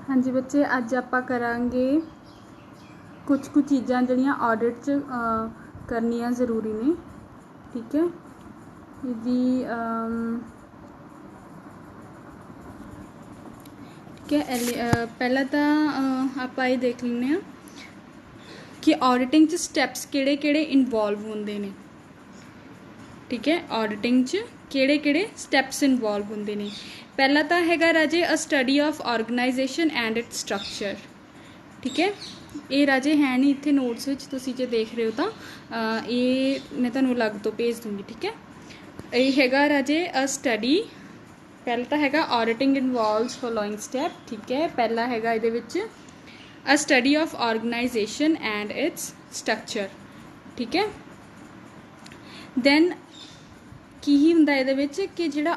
हाँ जी बच्चे, अज आपां करांगे कुछ चीज़ां जिहड़ियां ऑडिट च करनियां ज़रूरी ने। ठीक है, इहदी ठीक है। पहला तो आपां ये देख लैंदे आ कि ऑडिटिंग च स्टैप्स किहड़े इनवॉल्व होंदे ने। ठीक है, ऑडिटिंग च किहड़े स्टैप्स इनवॉल्व होंदे ने। पहला तो हैगा राजे a study of organisation and its structure. ठीक है, ये राजे है नहीं इत्थे नोट्स विच, तुसीं जे देख रहे हो तो ये मैं तुहानूं अलग तो भेज दूँगी। ठीक है, ये हैगा राजे अ स्टडी। पहला तो हैगा ऑडिटिंग इनवॉल्व्स फॉलोइंग स्टैप। ठीक है, पहला हैगा इहदे विच a study of organisation and its structure. ठीक है, दैन की ही हुंदा इहदे विच कि जिहड़ा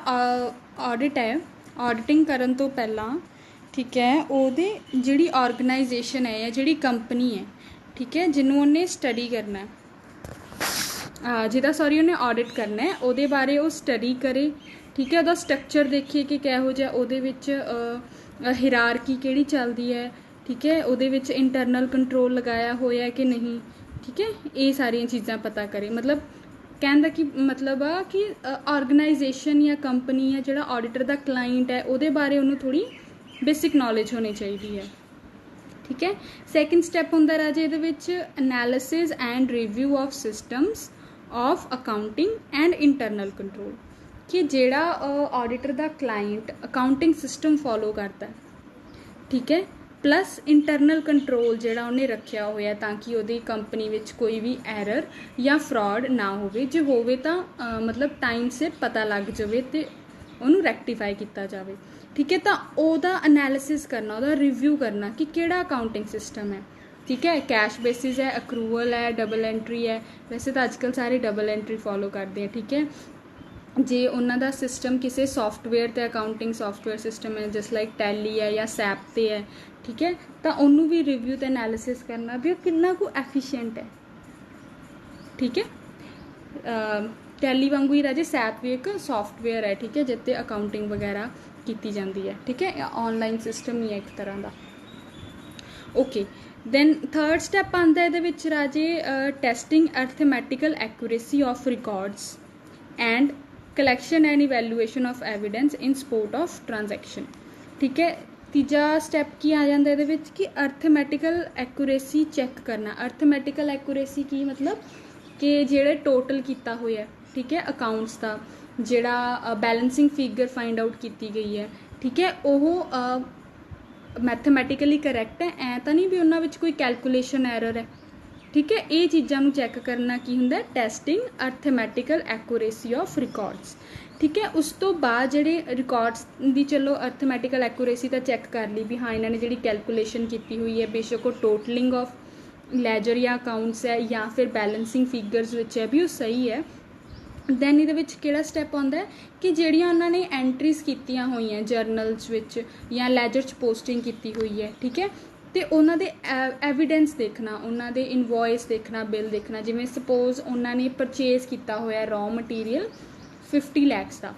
ऑडिट है, ऑडिटिंग करन तो पहला ठीक है ओहदे जिहड़ी ऑर्गेनाइजेशन है या जिहड़ी कंपनी है, ठीक है, जिन्होंने उन्हें स्टडी करना है, जिहदा सॉरी उन्हें ऑडिट करना है, ਉਹਦੇ बारे वो स्टडी करे। ठीक है, ਉਹਦਾ स्ट्रक्चर देखिए कि किहो जिहा ਉਹਦੇ ਵਿੱਚ हिरारकी किहड़ी चलदी है। ठीक है, ਉਹਦੇ ਵਿੱਚ इंटरनल कंट्रोल लगाया होया कि नहीं। ठीक है, ये सारियां चीज़ां पता करे। मतलब कहने का कि मतलब आ कि ऑर्गेनाइजेशन या कंपनी या जिहड़ा ऑडिटर दा क्लाइंट है ਉਹਦੇ बारे उन्होंने थोड़ी बेसिक नॉलेज होनी चाहिए है। ठीक है, सैकेंड स्टैप होंदा राजे इहदे विच analysis and review of systems of accounting and internal control, कि जिहड़ा ऑडिटर दा क्लाइंट अकाउंटिंग सिस्टम फॉलो करता है। ठीक है, प्लस इंटरनल कंट्रोल जिहड़ा उन्हें रखिया होया ताकि उहदी कंपनी विच कोई भी एरर या फ्रॉड ना होवे। जे होवे तां मतलब टाइम सिर पता लग जाए तो उन्होंने रैक्टिफाई किया जाए। ठीक है, तो ओहदा एनालिसिस करना, ओहदा रिव्यू करना कि किहड़ा अकाउंटिंग सिस्टम है। ठीक है, कैश बेसिस है, अक्रूवल है, डबल एंट्री है। वैसे तो अजकल सारे डबल एंट्री फॉलो करते हैं। ठीक है, जे उन्हों का सिस्टम किसी सॉफ्टवेयर ते अकाउंटिंग सॉफ्टवेयर सिस्टम है जस्ट लाइक टैली है या सैप ते है। ठीक है, तो उन्होंने भी रिव्यू ते एनालिसिस करना भी कितना को एफिशिएंट है। ठीक है, टैली वांगू ही राजे सैप भी एक सॉफ्टवेयर है। ठीक है, जिते अकाउंटिंग वगैरह की जाती है। ठीक है, ऑनलाइन सिस्टम ही है एक तरह का। ओके, दैन थर्ड स्टैप आता है ये राजे testing arithmetical accuracy of records and collection and evaluation of evidence in support of transaction. ठीक है, तीजा स्टैप की आ जाता है कि अर्थमैटिकल एक्यूरेसी चैक करना। अर्थमैटिकल एक्यूरेसी की मतलब कि जेड़े टोटल किया होया। ठीक है, अकाउंट्स का जिहड़ा बैलेंसिंग फिगर फाइंड आउट की गई है। ठीक है, वह मैथमैटिकली करैक्ट है, ऐ तो नहीं भी उन्होंने कोई कैलकुलेशन एरर है। ठीक है, ये चीज़ों चैक करना की हुंदा testing arithmetical accuracy of records. ठीक है, उस तो बाद जिहड़े रिकॉर्ड्स की चलो अर्थमैटिकल एक्यूरेसी तो चैक कर ली भी हाँ इन्होंने जी कैलकुलेशन की हुई है, बेशक वो टोटलिंग ऑफ लैजर या अकाउंट्स है या फिर बैलेंसिंग फिगर्स विच है भी वो सही है। दैन ये किहड़ा स्टैप आता है कि जिहड़ियां उन्होंने एंट्रीज कीतियां हुई हैं जर्नल्स विच या लैजर च पोस्टिंग की हुई है। ठीक है, तो उन्होंने एविडेंस देखना, उन्होंने इनवॉइस देखना, बिल देखना। जिमें सपोज उन्होंने परचेज किया होया रॉ मटीरियल 50 लैक्स का।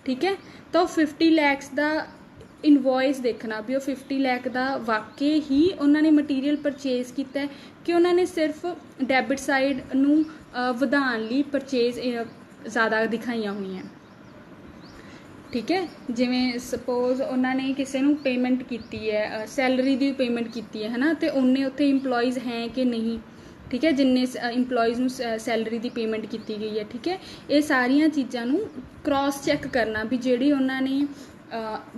ठीक है, तो 50 लैक्स का इनवॉइस देखना भी वो 50 लैख का वाकई ही उन्होंने मटीरियल परचेज किया है कि उन्होंने सिर्फ डैबिट साइड नूं वधाण लई परचेज ज़्यादा दिखाई हुई हैं। ठीक है, जिमें सपोज उन्होंने किसी को पेमेंट की है, सैलरी की पेमेंट की है ना, तो उन्हें उत्थे इंपलॉइज हैं कि नहीं। ठीक है, जिन्ने इंपलॉइज नूं सैलरी की पेमेंट की गई है। ठीक है, ये सारिया चीज़ों क्रॉस चैक करना भी जिहड़ी उन्होंने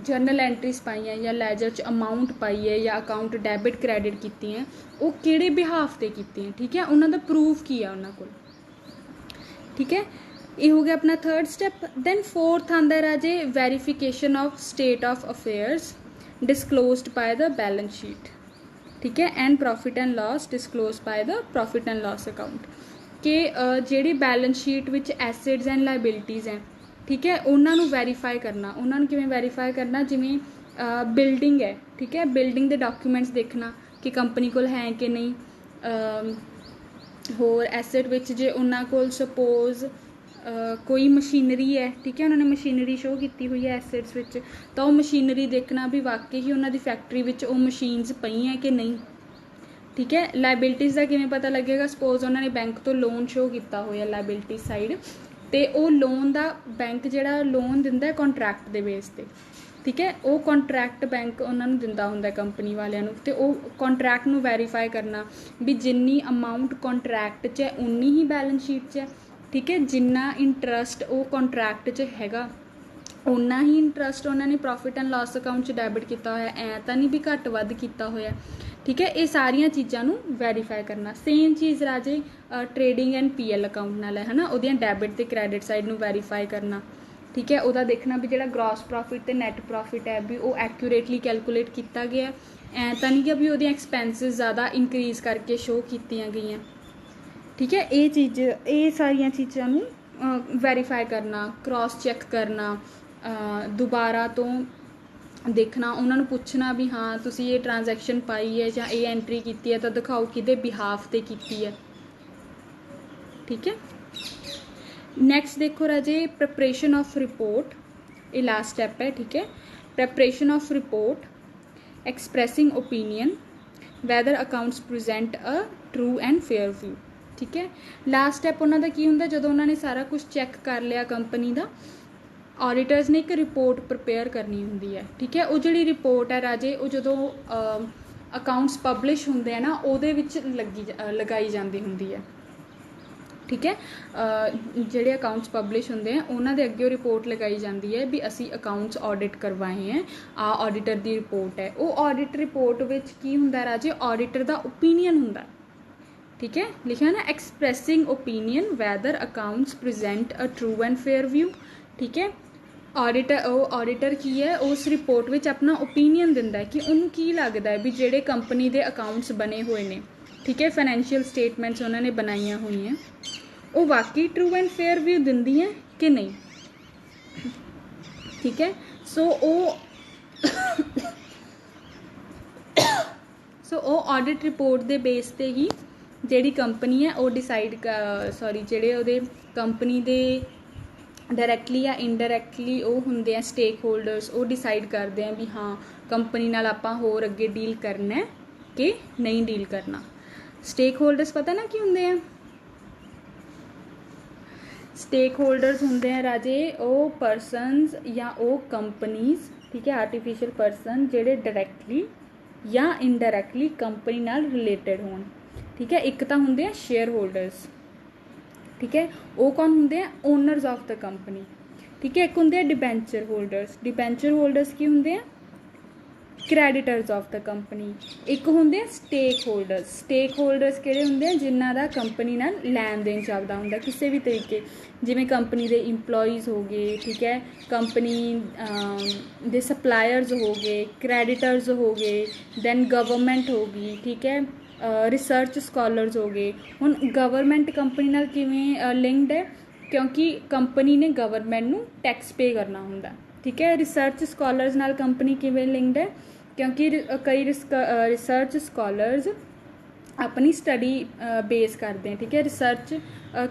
जर्नल एंट्रीज पाई हैं या लैजर च अमाउंट पाई है या अकाउंट डैबिट क्रैडिट की हैं, वो किहड़े बिहाफ ते कीती हैं। ठीक है, उन्होंने प्रूफ की है उन्होंने कोल। ठीक है, ये हो गया अपना थर्ड स्टैप। दैन फोर्थ आंदा राजे verification of state of affairs disclosed by the balance sheet. ठीक है, and profit and loss disclose by the profit and loss account, कि जिहड़ी बैलेंस शीट विच एसेट्स एंड लाइबिलिटीज़ हैं। ठीक है, उन्होंने वैरीफाई करना। उन्होंने किवें वैरीफाई करना, जिमें बिल्डिंग है। ठीक है, बिल्डिंग के डॉक्यूमेंट्स देखना कि कंपनी कोल है कि नहीं। होर एसेट विच जे उन्होंने कोल सपोज कोई मशीनरी है, ठीक है, उन्होंने मशीनरी शो की हुई है एसेट्स विच, तो मशीनरी देखना भी वाकई ही उन्होंने फैक्ट्री विच वो मशीनस पई हैं कि नहीं, ठीक है। लाइबिलिटीज़ का किवें पता लगेगा, सपोज उन्होंने बैंक तो लोन शो किया होया लाइबिलिटी साइड, तो वो लोन का बैंक जिहड़ा लोन दिंदा है कॉन्ट्रैक्ट के बेस पे, ठीक है, वो कॉन्ट्रैक्ट बैंक उन्होंने दिंदा हुंदा कंपनी वालियां नूं, ते वो कॉन्ट्रैक्ट नूं वैरीफाई करना भी जिन्नी अमाउंट कॉन्ट्रैक्ट च है उन्नी ही बैलेंस शीट च है, ठीक है, जिन्ना इंटरस्ट वो कॉन्ट्रैक्ट च हैगा उन्ना ही इंटरस्ट उन्होंने प्रॉफिट एंड लॉस अकाउंट च डैबिट किया होया, ऐ तां नहीं भी घट वध किया होया, ठीक है। ये सारिया चीज़ों नूं वैरीफाई करना। Same cheese Raje trading and PL account नाल है ना, उहदियां डैबिट ते क्रेडिट साइड नूं वैरीफाई करना, ठीक है। उहदा देखना भी जिहड़ा ग्रॉस प्रॉफिट ते नैट प्रॉफिट है भी वो एक्यूरेटली कैलकुलेट किया गया, ऐ तां नहीं कि भी उहदियां एक्सपेंसिस ज़्यादा इंक्रीज़ करके शो कीतियां गईयां, ठीक है। ये सारिया चीज़ों नूं वैरीफाई करना, क्रॉस चैक करना, दोबारा तो देखना, उन्होंने पूछना भी हाँ तुसी ये ट्रांजैक्शन पाई है या ये एंट्री की है तो दिखाओ किहदे बिहाफ ते की है, ठीक है। नैक्सट देखो राजे प्रैपरेशन ऑफ रिपोर्ट, ये लास्ट स्टैप है, ठीक है। Preparation of report expressing opinion whether accounts present a true and fair view, ठीक है। लास्ट स्टैप उन्होंने की हुंदा जदों उन्होंने सारा कुछ चैक कर लिया कंपनी का, ऑडिटर्स ने एक रिपोर्ट प्रिपेयर करनी होंदी है, ठीक है। वो जिहड़ी रिपोर्ट है राजे वो जदों अकाउंट्स पब्लिश होंदे हैं ना उहदे विच लगाई जाती होंदी है, ठीक है। जिहड़े अकाउंट्स पब्लिश होंदे हैं उन्हां दे अगे रिपोर्ट लगाई जाती है भी असी अकाउंट्स ऑडिट करवाए हैं, आ ऑडिटर की रिपोर्ट है। वो ऑडिट रिपोर्ट विच की हुंदा राजे ऑडिटर का ओपीनियन हुंदा, ठीक है, लिखा ना expressing opinion whether accounts present a true and fair view, ठीक है। ऑडिटर की है उस रिपोर्ट में अपना ओपीनियन दिंदा है कि उन्होंने की लगता है भी जेडे कंपनी के अकाउंट्स बने हुए हैं, ठीक है, फाइनैंशियल स्टेटमेंट्स उन्होंने बनाई हुई हैं वो वाकई ट्रू एंड फेयर व्यू दिंदी हैं कि नहीं, ठीक है। सो वो ऑडिट रिपोर्ट के बेस पे ही जिहड़ी कंपनी है वो डिसाइड सॉरी जिहड़े उहदे कंपनी के डायरैक्टली या इनडायरैक्टली वो होंगे हैं स्टेक होल्डर्स, वो डिसाइड करते हैं भी हाँ कंपनी नाल आपां होर अगे डील करना है कि नहीं डील करना। स्टेक होल्डर्स पता ना की होंगे हैं, स्टेक होल्डर्स होंगे हैं राजे वो परसनस या वो कंपनीज, ठीक है, आर्टिफिशियल परसन जिहड़े डायरैक्टली या इनडायरैक्टली कंपनी नाल रिलेटेड होण, ठीक है। एक तो होंगे हैं शेयर होल्डर्स, ठीक है, वो कौन होंगे हैं ओनर्स ऑफ द कंपनी, ठीक है। एक होंगे हैं डिबेंचर होल्डर्स, डिबेंचर होल्डर्स की होंगे हैं क्रेडिटर्स ऑफ द कंपनी। एक होंगे हैं स्टेक होल्डर्स, स्टेक होल्डर्स किहड़े होंगे हैं जिन्हां दा कंपनी नाल लैन देन चलदा हुंदा किसी भी तरीके, जिवें कंपनी के इंपलॉइज हो गए, ठीक है, कंपनी दे सप्लायर्स हो गए, क्रेडिटर्स हो गए, दैन गवर्नमेंट होगी, ठीक है, रिसर्च स्कॉलर्स हो गए। हुण गवर्नमेंट कंपनी नाल किवें लिंक्ड है क्योंकि कंपनी ने गवर्नमेंट नूं टैक्स पे करना हुंदा, ठीक है। रिसर्च स्कॉलर्स नाल कंपनी किवें लिंक्ड है क्योंकि कई रिसर्च स्कॉलर्स अपनी स्टडी बेस करते हैं, ठीक है, रिसर्च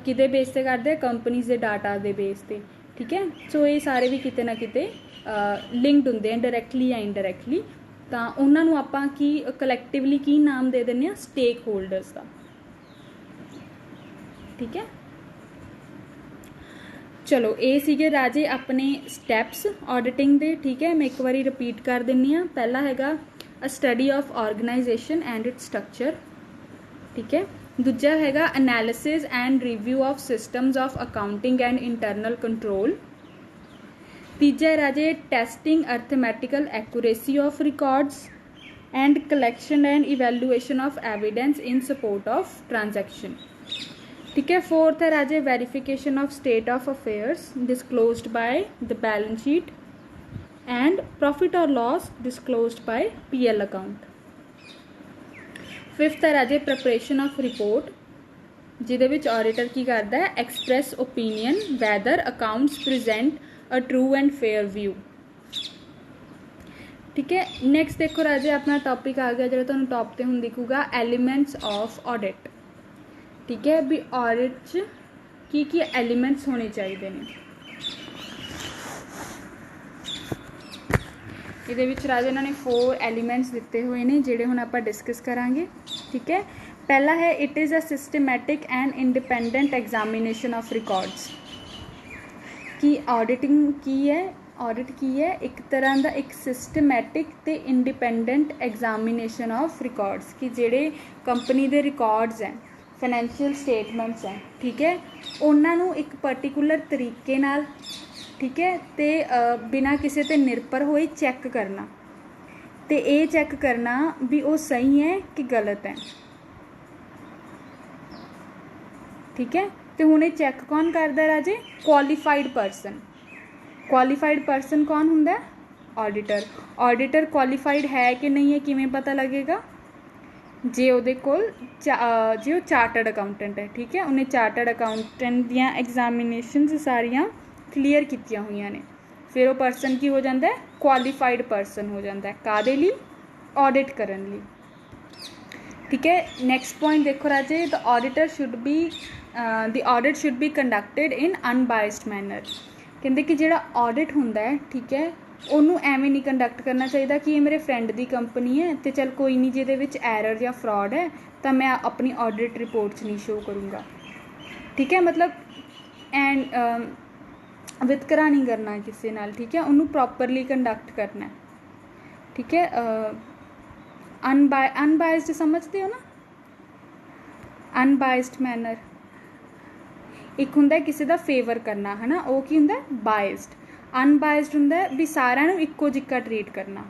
किदे बेस पे करते हैं कंपनीज के डाटा के बेस पे, ठीक है। सो ये सारे भी किते ना किते लिंक्ड होंगे हैं डायरैक्टली या इनडायरैक्टली, तो उन्होंने आपां की कलैक्टिवली की नाम दे देने आ स्टेक होल्डर्स का, ठीक है। चलो ये सीगे राजे अपने स्टैप्स ऑडिटिंग दे, ठीक है। मैं एक बार रिपीट कर दिन्नी हाँ, पहला हैगा a study of organisation and its structure, ठीक है। दूजा हैगा analysis and review of systems of accounting and internal control. तीजा है राजे testing arithmetical accuracy of records and collection and evaluation of evidence in support of transaction, ठीक है। Fourth है राजे verification of state of affairs disclosed by the balance sheet and profit और loss disclosed by PL account. Fifth है राजे preparation of report जिहदे विच auditor की करता है express opinion whether accounts present a true and fair view, ठीक है। Next देखो राजे अपना टॉपिक आ गया जो तुहानूं टॉप ते हुण दिखूगा एलीमेंट्स ऑफ ऑडिट, ठीक है, भी ऑडिट की एलीमेंट्स होने चाहिए ने। ਇਹਦੇ ਵਿੱਚ ਰਾਜੇ ਇਹਨਾਂ ਨੇ 4 एलीमेंट्स ਦਿੱਤੇ ਹੋਏ ਨੇ ਜਿਹੜੇ ਹੁਣ ਆਪਾਂ डिस्कस करांगे। ठीक है, पहला है it is a systematic and independent examination of records. कि ऑडिटिंग की है, ऑडिट की है एक तरह का एक सिस्टमैटिक ते इंडिपेंडेंट एग्जामिनेशन ऑफ रिकॉर्ड्स कि जेड़े कंपनी दे रिकॉर्ड्स हैं, फाइनैंशियल स्टेटमेंट्स हैं, ठीक है, उन्होंने एक पर्टिकुलर तरीके नाल, ठीक है, तो बिना किसी ते निर्भर होए चैक करना, तो ये चैक करना भी वो सही है कि गलत है। ठीक है, तो हुणे चैक कौन करदा राजे? Qualified person. क्वालीफाइड परसन कौन हुंदा? ऑडिटर। ऑडिटर क्वालीफाइड है कि नहीं है किवें पता लगेगा? जे उहदे कोल जे वो चार्टर्ड अकाउंटेंट है, ठीक है, उन्हें चार्टर्ड अकाउंटेंट दियां एग्जामिनेशनस सारियां क्लीयर कीतियां हुई ने, फिर वो परसन की हो जाता है? क्वालीफाइड परसन हो जाता है। कादे लई? ऑडिट करन लई। ठीक है, नैक्सट पॉइंट देखो राजे, the auditor should be the audit should be conducted in unbiased manner. कहते कि जो ऑडिट होंदा है, ठीक है, उन्होंने एवें नहीं कंडक्ट करना चाहिए कि ये मेरे फ्रेंड की कंपनी है तो चल कोई नहीं जिहदे विच एरर या फ्रॉड है तो मैं अपनी ऑडिट रिपोर्ट नहीं शो करूँगा। ठीक है, मतलब एंड वितकरा नहीं करना किसी नाल, ठीक है, उन्होंने प्रॉपरली कंडक्ट करना है। ठीक है, अनबायस्ड समझते हो ना? अनबायस्ड मैनर एक हुंदा किसी का फेवर करना है ना, वो की हुंदा? बायस्ड। अनबायस्ड हुंदा भी सारिਆਂ ਨੂੰ इक्को जिक्का ट्रीट करना।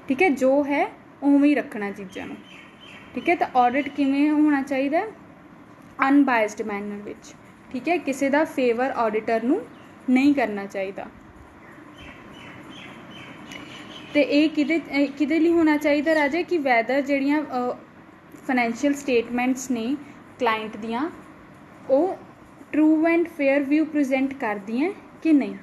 ठीक है, जो है उवें ही रखना चीज़ों। ठीक है, तो ऑडिट किवें होना चाहिए? Unbiased manner which. ठीक है, किसी का फेवर ऑडिटर नूं नहीं करना चाहिए। तो ये किदे लिए होना चाहिए राजे कि वैदर जड़ियाँ फाइनैंशियल स्टेटमेंट्स ने क्लाइंट दियाँ वो true and fair view present कर दियाँ कि नहीं।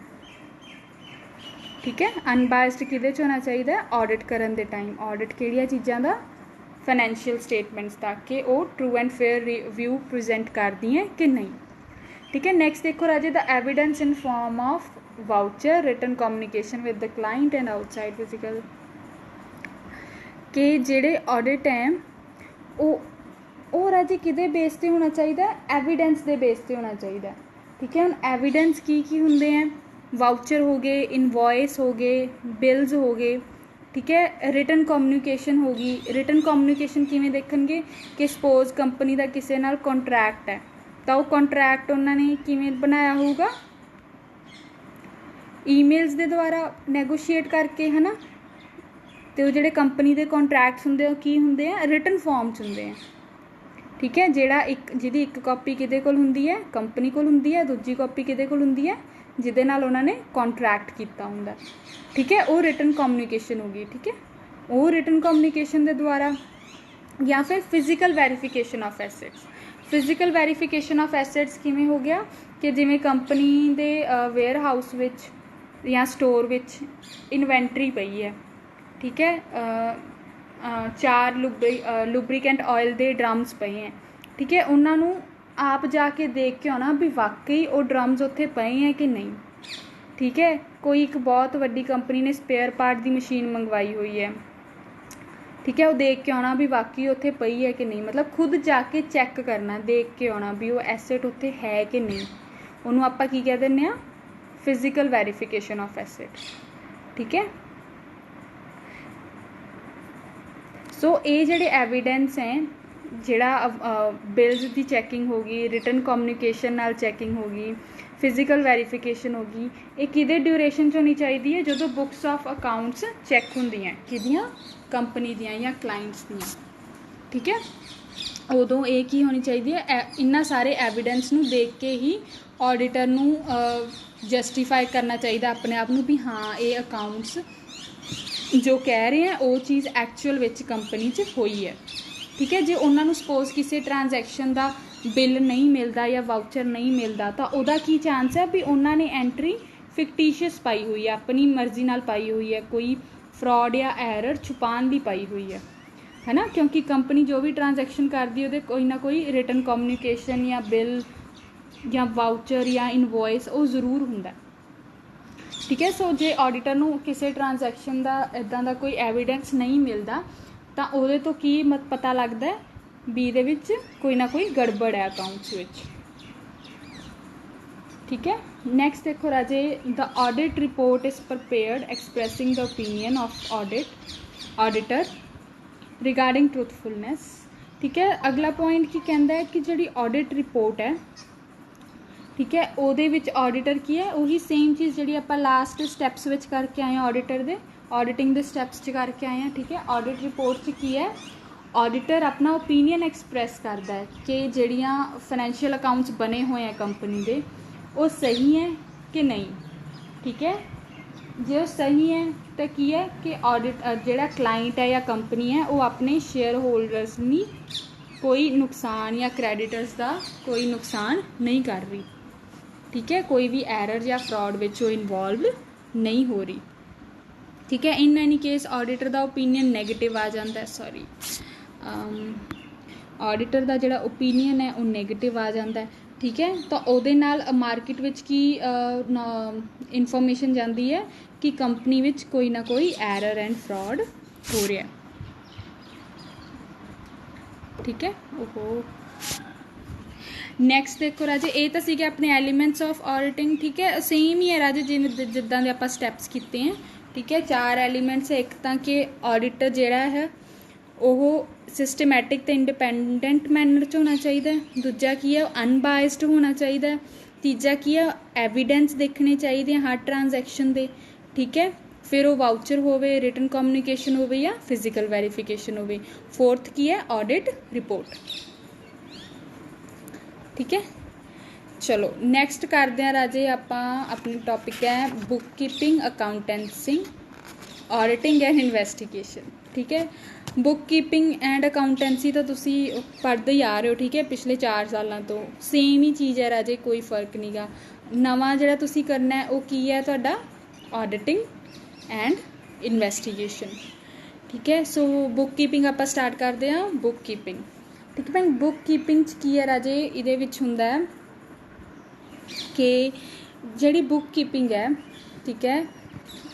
ठीक है, अनबायस्ड किदे च होना चाहिए? ऑडिट करन दे टाइम। ऑडिट किहड़ियां चीज़ां दा? फाइनैंशियल स्टेटमेंट्स दा, कि वो true and fair view present कर दियाँ कि नहीं। ठीक है, नैक्सट देखो राजे, the evidence in form of voucher written communication with the client and outside physical. कि जेड़े ऑडिट हैं वो राजे किदे बेस ते होना चाहिए? एविडेंस दे बेस ते होना चाहिए। ठीक है, हुण एविडेंस की हुंदे हैं? वाउचर हो गए, इनवॉइस हो गए, बिल्स हो गए। ठीक है, रिटन कम्युनिकेशन होगी। रिटन कम्युनिकेशन किवें देखणगे कि सपोज कंपनी का किसी नाल कॉन्ट्रैक्ट है तो वो कॉन्ट्रैक्ट उन्होंने किवें बनाया होगा? ईमेल्स के द्वारा नैगोशिएट करके, है ना। तो जो कंपनी के कॉन्ट्रैक्ट्स होंगे वो की होंगे? रिटन फॉर्म च होंगे हैं। ठीक है, जिहड़ा जिहदी एक कॉपी किहदे कोल हुंदी है? कंपनी कोल हुंदी है, दूजी कॉपी किहदे कोल हुंदी है? जिहदे नाल उन्होंने कॉन्ट्रैक्ट किया हुंदा। ठीक है, वो रिटन कम्युनिकेशन होगी। ठीक है, वो रिटन कम्युनिकेशन के द्वारा, या फिर physical verification of assets. Physical verification of assets किवें हो गया कि जिवें कंपनी दे वेयर हाउस विच या स्टोर विच इन्वेंटरी पई है। ठीक है, 4 लुब्रीकेंट ऑयल के ड्रम्स पे हैं। ठीक है, उन्होंने आप जाके देख के आना भी वाकई वो ड्रम्स उत्थे पे हैं कि नहीं। ठीक है, कोई एक बहुत वड्डी कंपनी ने स्पेयर पार्ट की मशीन मंगवाई हुई है। ठीक है, वो देख के आना भी वाकई उत्थे पई है कि नहीं, मतलब खुद जाके चैक करना, देख के आना भी वो एसेट उत्थे है कि नहीं। उन्होंने आपां की कह दिंदे आ? Physical verification of asset. ठीक है, सो ये जिहड़े एविडेंस हैं, जिहड़ा बिल्स की चैकिंग होगी, रिटन कम्युनिकेशन नाल चैकिंग होगी, फिजिकल वैरीफिकेशन होगी, ये किदे ड्यूरेशन च होनी चाहिए है? जो बुक्स ऑफ अकाउंट्स चैक होंदियां किदियां? कंपनी दियां या क्लाइंट्स दियां। ठीक है, उदों ये की होनी चाहिए है? इन्ना सारे एविडेंस नूं देख के ही ऑडिटर नूं जस्टिफाई करना चाहिए अपने आप नूं भी हाँ ये अकाउंट्स जो कह रहे हैं वो चीज़ एक्चुअल विच कंपनी च हुई है। ठीक है, जो उन्होंने सपोज किसी ट्रांजैक्शन का बिल नहीं मिलता या वाउचर नहीं मिलता तो उहदा की चांस है भी उन्होंने एंट्री फिक्टिशियस पाई हुई है, अपनी मर्जी नाल पाई हुई है, कोई फ्रॉड या एरर छुपाने दी पाई हुई है ना। क्योंकि कंपनी जो भी ट्रांजैक्शन करती है कोई ना कोई रिटन कम्युनिकेशन या बिल ਜਾਂ ਵਾਊਚਰ ਜਾਂ ਇਨਵੋਇਸ ਉਹ ਜ਼ਰੂਰ ਹੁੰਦਾ। ਠੀਕ ਹੈ, ਸੋ ਜੇ ਆਡੀਟਰ ਨੂੰ ਕਿਸੇ ਟ੍ਰਾਂਜੈਕਸ਼ਨ ਦਾ ਇੱਦਾਂ ਦਾ ਕੋਈ ਐਵੀਡੈਂਸ ਨਹੀਂ ਮਿਲਦਾ ਤਾਂ ਉਹਦੇ ਤੋਂ ਕੀ ਪਤਾ ਲੱਗਦਾ ਵੀ ਇਹਦੇ ਵਿੱਚ ਕੋਈ ਨਾ ਕੋਈ ਗੜਬੜ ਹੈ ਅਕਾਊਂਟਸ ਵਿੱਚ। ठीक है, नेक्स्ट देखो राजे, the audit report is prepared expressing the opinion of auditor regarding truthfulness. ठीक है, अगला पॉइंट की कहता है कि जी ऑडिट रिपोर्ट है, ठीक है, ਉਹਦੇ ਵਿੱਚ ऑडिटर की है ਉਹੀ सेम चीज़ जी आप लास्ट स्टैप्स ਵਿੱਚ करके आए हैं ऑडिटर दे ऑडिटिंग के स्टैप्स च करके आए हैं। ठीक है, ऑडिट रिपोर्ट च की है ऑडिटर अपना ओपीनियन एक्सप्रैस करता है कि ਜਿਹੜੀਆਂ फाइनैंशियल अकाउंट्स बने हुए हैं कंपनी के वो सही है कि नहीं। ठीक है, जो सही है तो की है कि ऑडिट जोड़ा क्लाइंट है या कंपनी है वो अपने शेयर होल्डर्स नहीं कोई नुकसान या क्रैडिटर्स का कोई नुकसान नहीं कर रही। ठीक है, कोई भी एरर या फ्रॉड विच वो इन्वॉल्व नहीं हो रही। ठीक है, इन एनी केस ऑडिटर का ओपीनियन नैगेटिव आ जाता है, सॉरी ऑडिटर का जोड़ा ओपीनियन है वो नैगेटिव आ जाता है। ठीक है, तो ਉਹਦੇ ਨਾਲ मार्केट विच की इन्फॉर्मेशन जाती है कि कंपनी विच कोई ना कोई एरर एंड फ्रॉड हो रहा है। ठीक है, ओहो नैक्सट देखो राजे, ये तो सीगे अपने एलीमेंट्स ऑफ ऑडिटिंग। ठीक है, सेम ही है राजे जिद्दां दे आपां स्टैप्स कीते हैं। ठीक है, 4 एलीमेंट्स है, एक तो कि ऑडिटर जिहड़ा है वो सिस्टमैटिक तो इंडिपेंडेंट मैनर च होना चाहिए, दूजा की है अनबायस्ड होना चाहिए, तीजा की है एविडेंस देखने चाहिए हर ट्रांजैक्शन दे। ठीक है, फिर वो वाउचर होवे, रिटन कम्युनिकेशन होवे या फिजिकल वेरीफिकेशन होवे। फोर्थ की है ऑडिट रिपोर्ट। ठीक है, चलो नैक्सट करते हैं राजे आपां अपनी टॉपिक है book keeping, accountancy, auditing and investigation. ठीक है, बुक कीपिंग एंड अकाउंटेंसी तो तुसी पढ़ते ही आ रहे हो। ठीक है, पिछले 4 सालों तो सेम ही चीज़ है राजे, कोई फर्क नहीं गा। नवा जिहड़ा तुसी करना है वो की है तुहाडा ऑडिटिंग एंड इन्वेस्टिगेशन। ठीक है, सो बुक कीपिंग आपां स्टार्ट करते हैं। बुक कीपिंग, ठीक है, बुक कीपिंग की है राजे, इहदे विच हुंदा है कि जिहड़ी बुक कीपिंग है, ठीक है,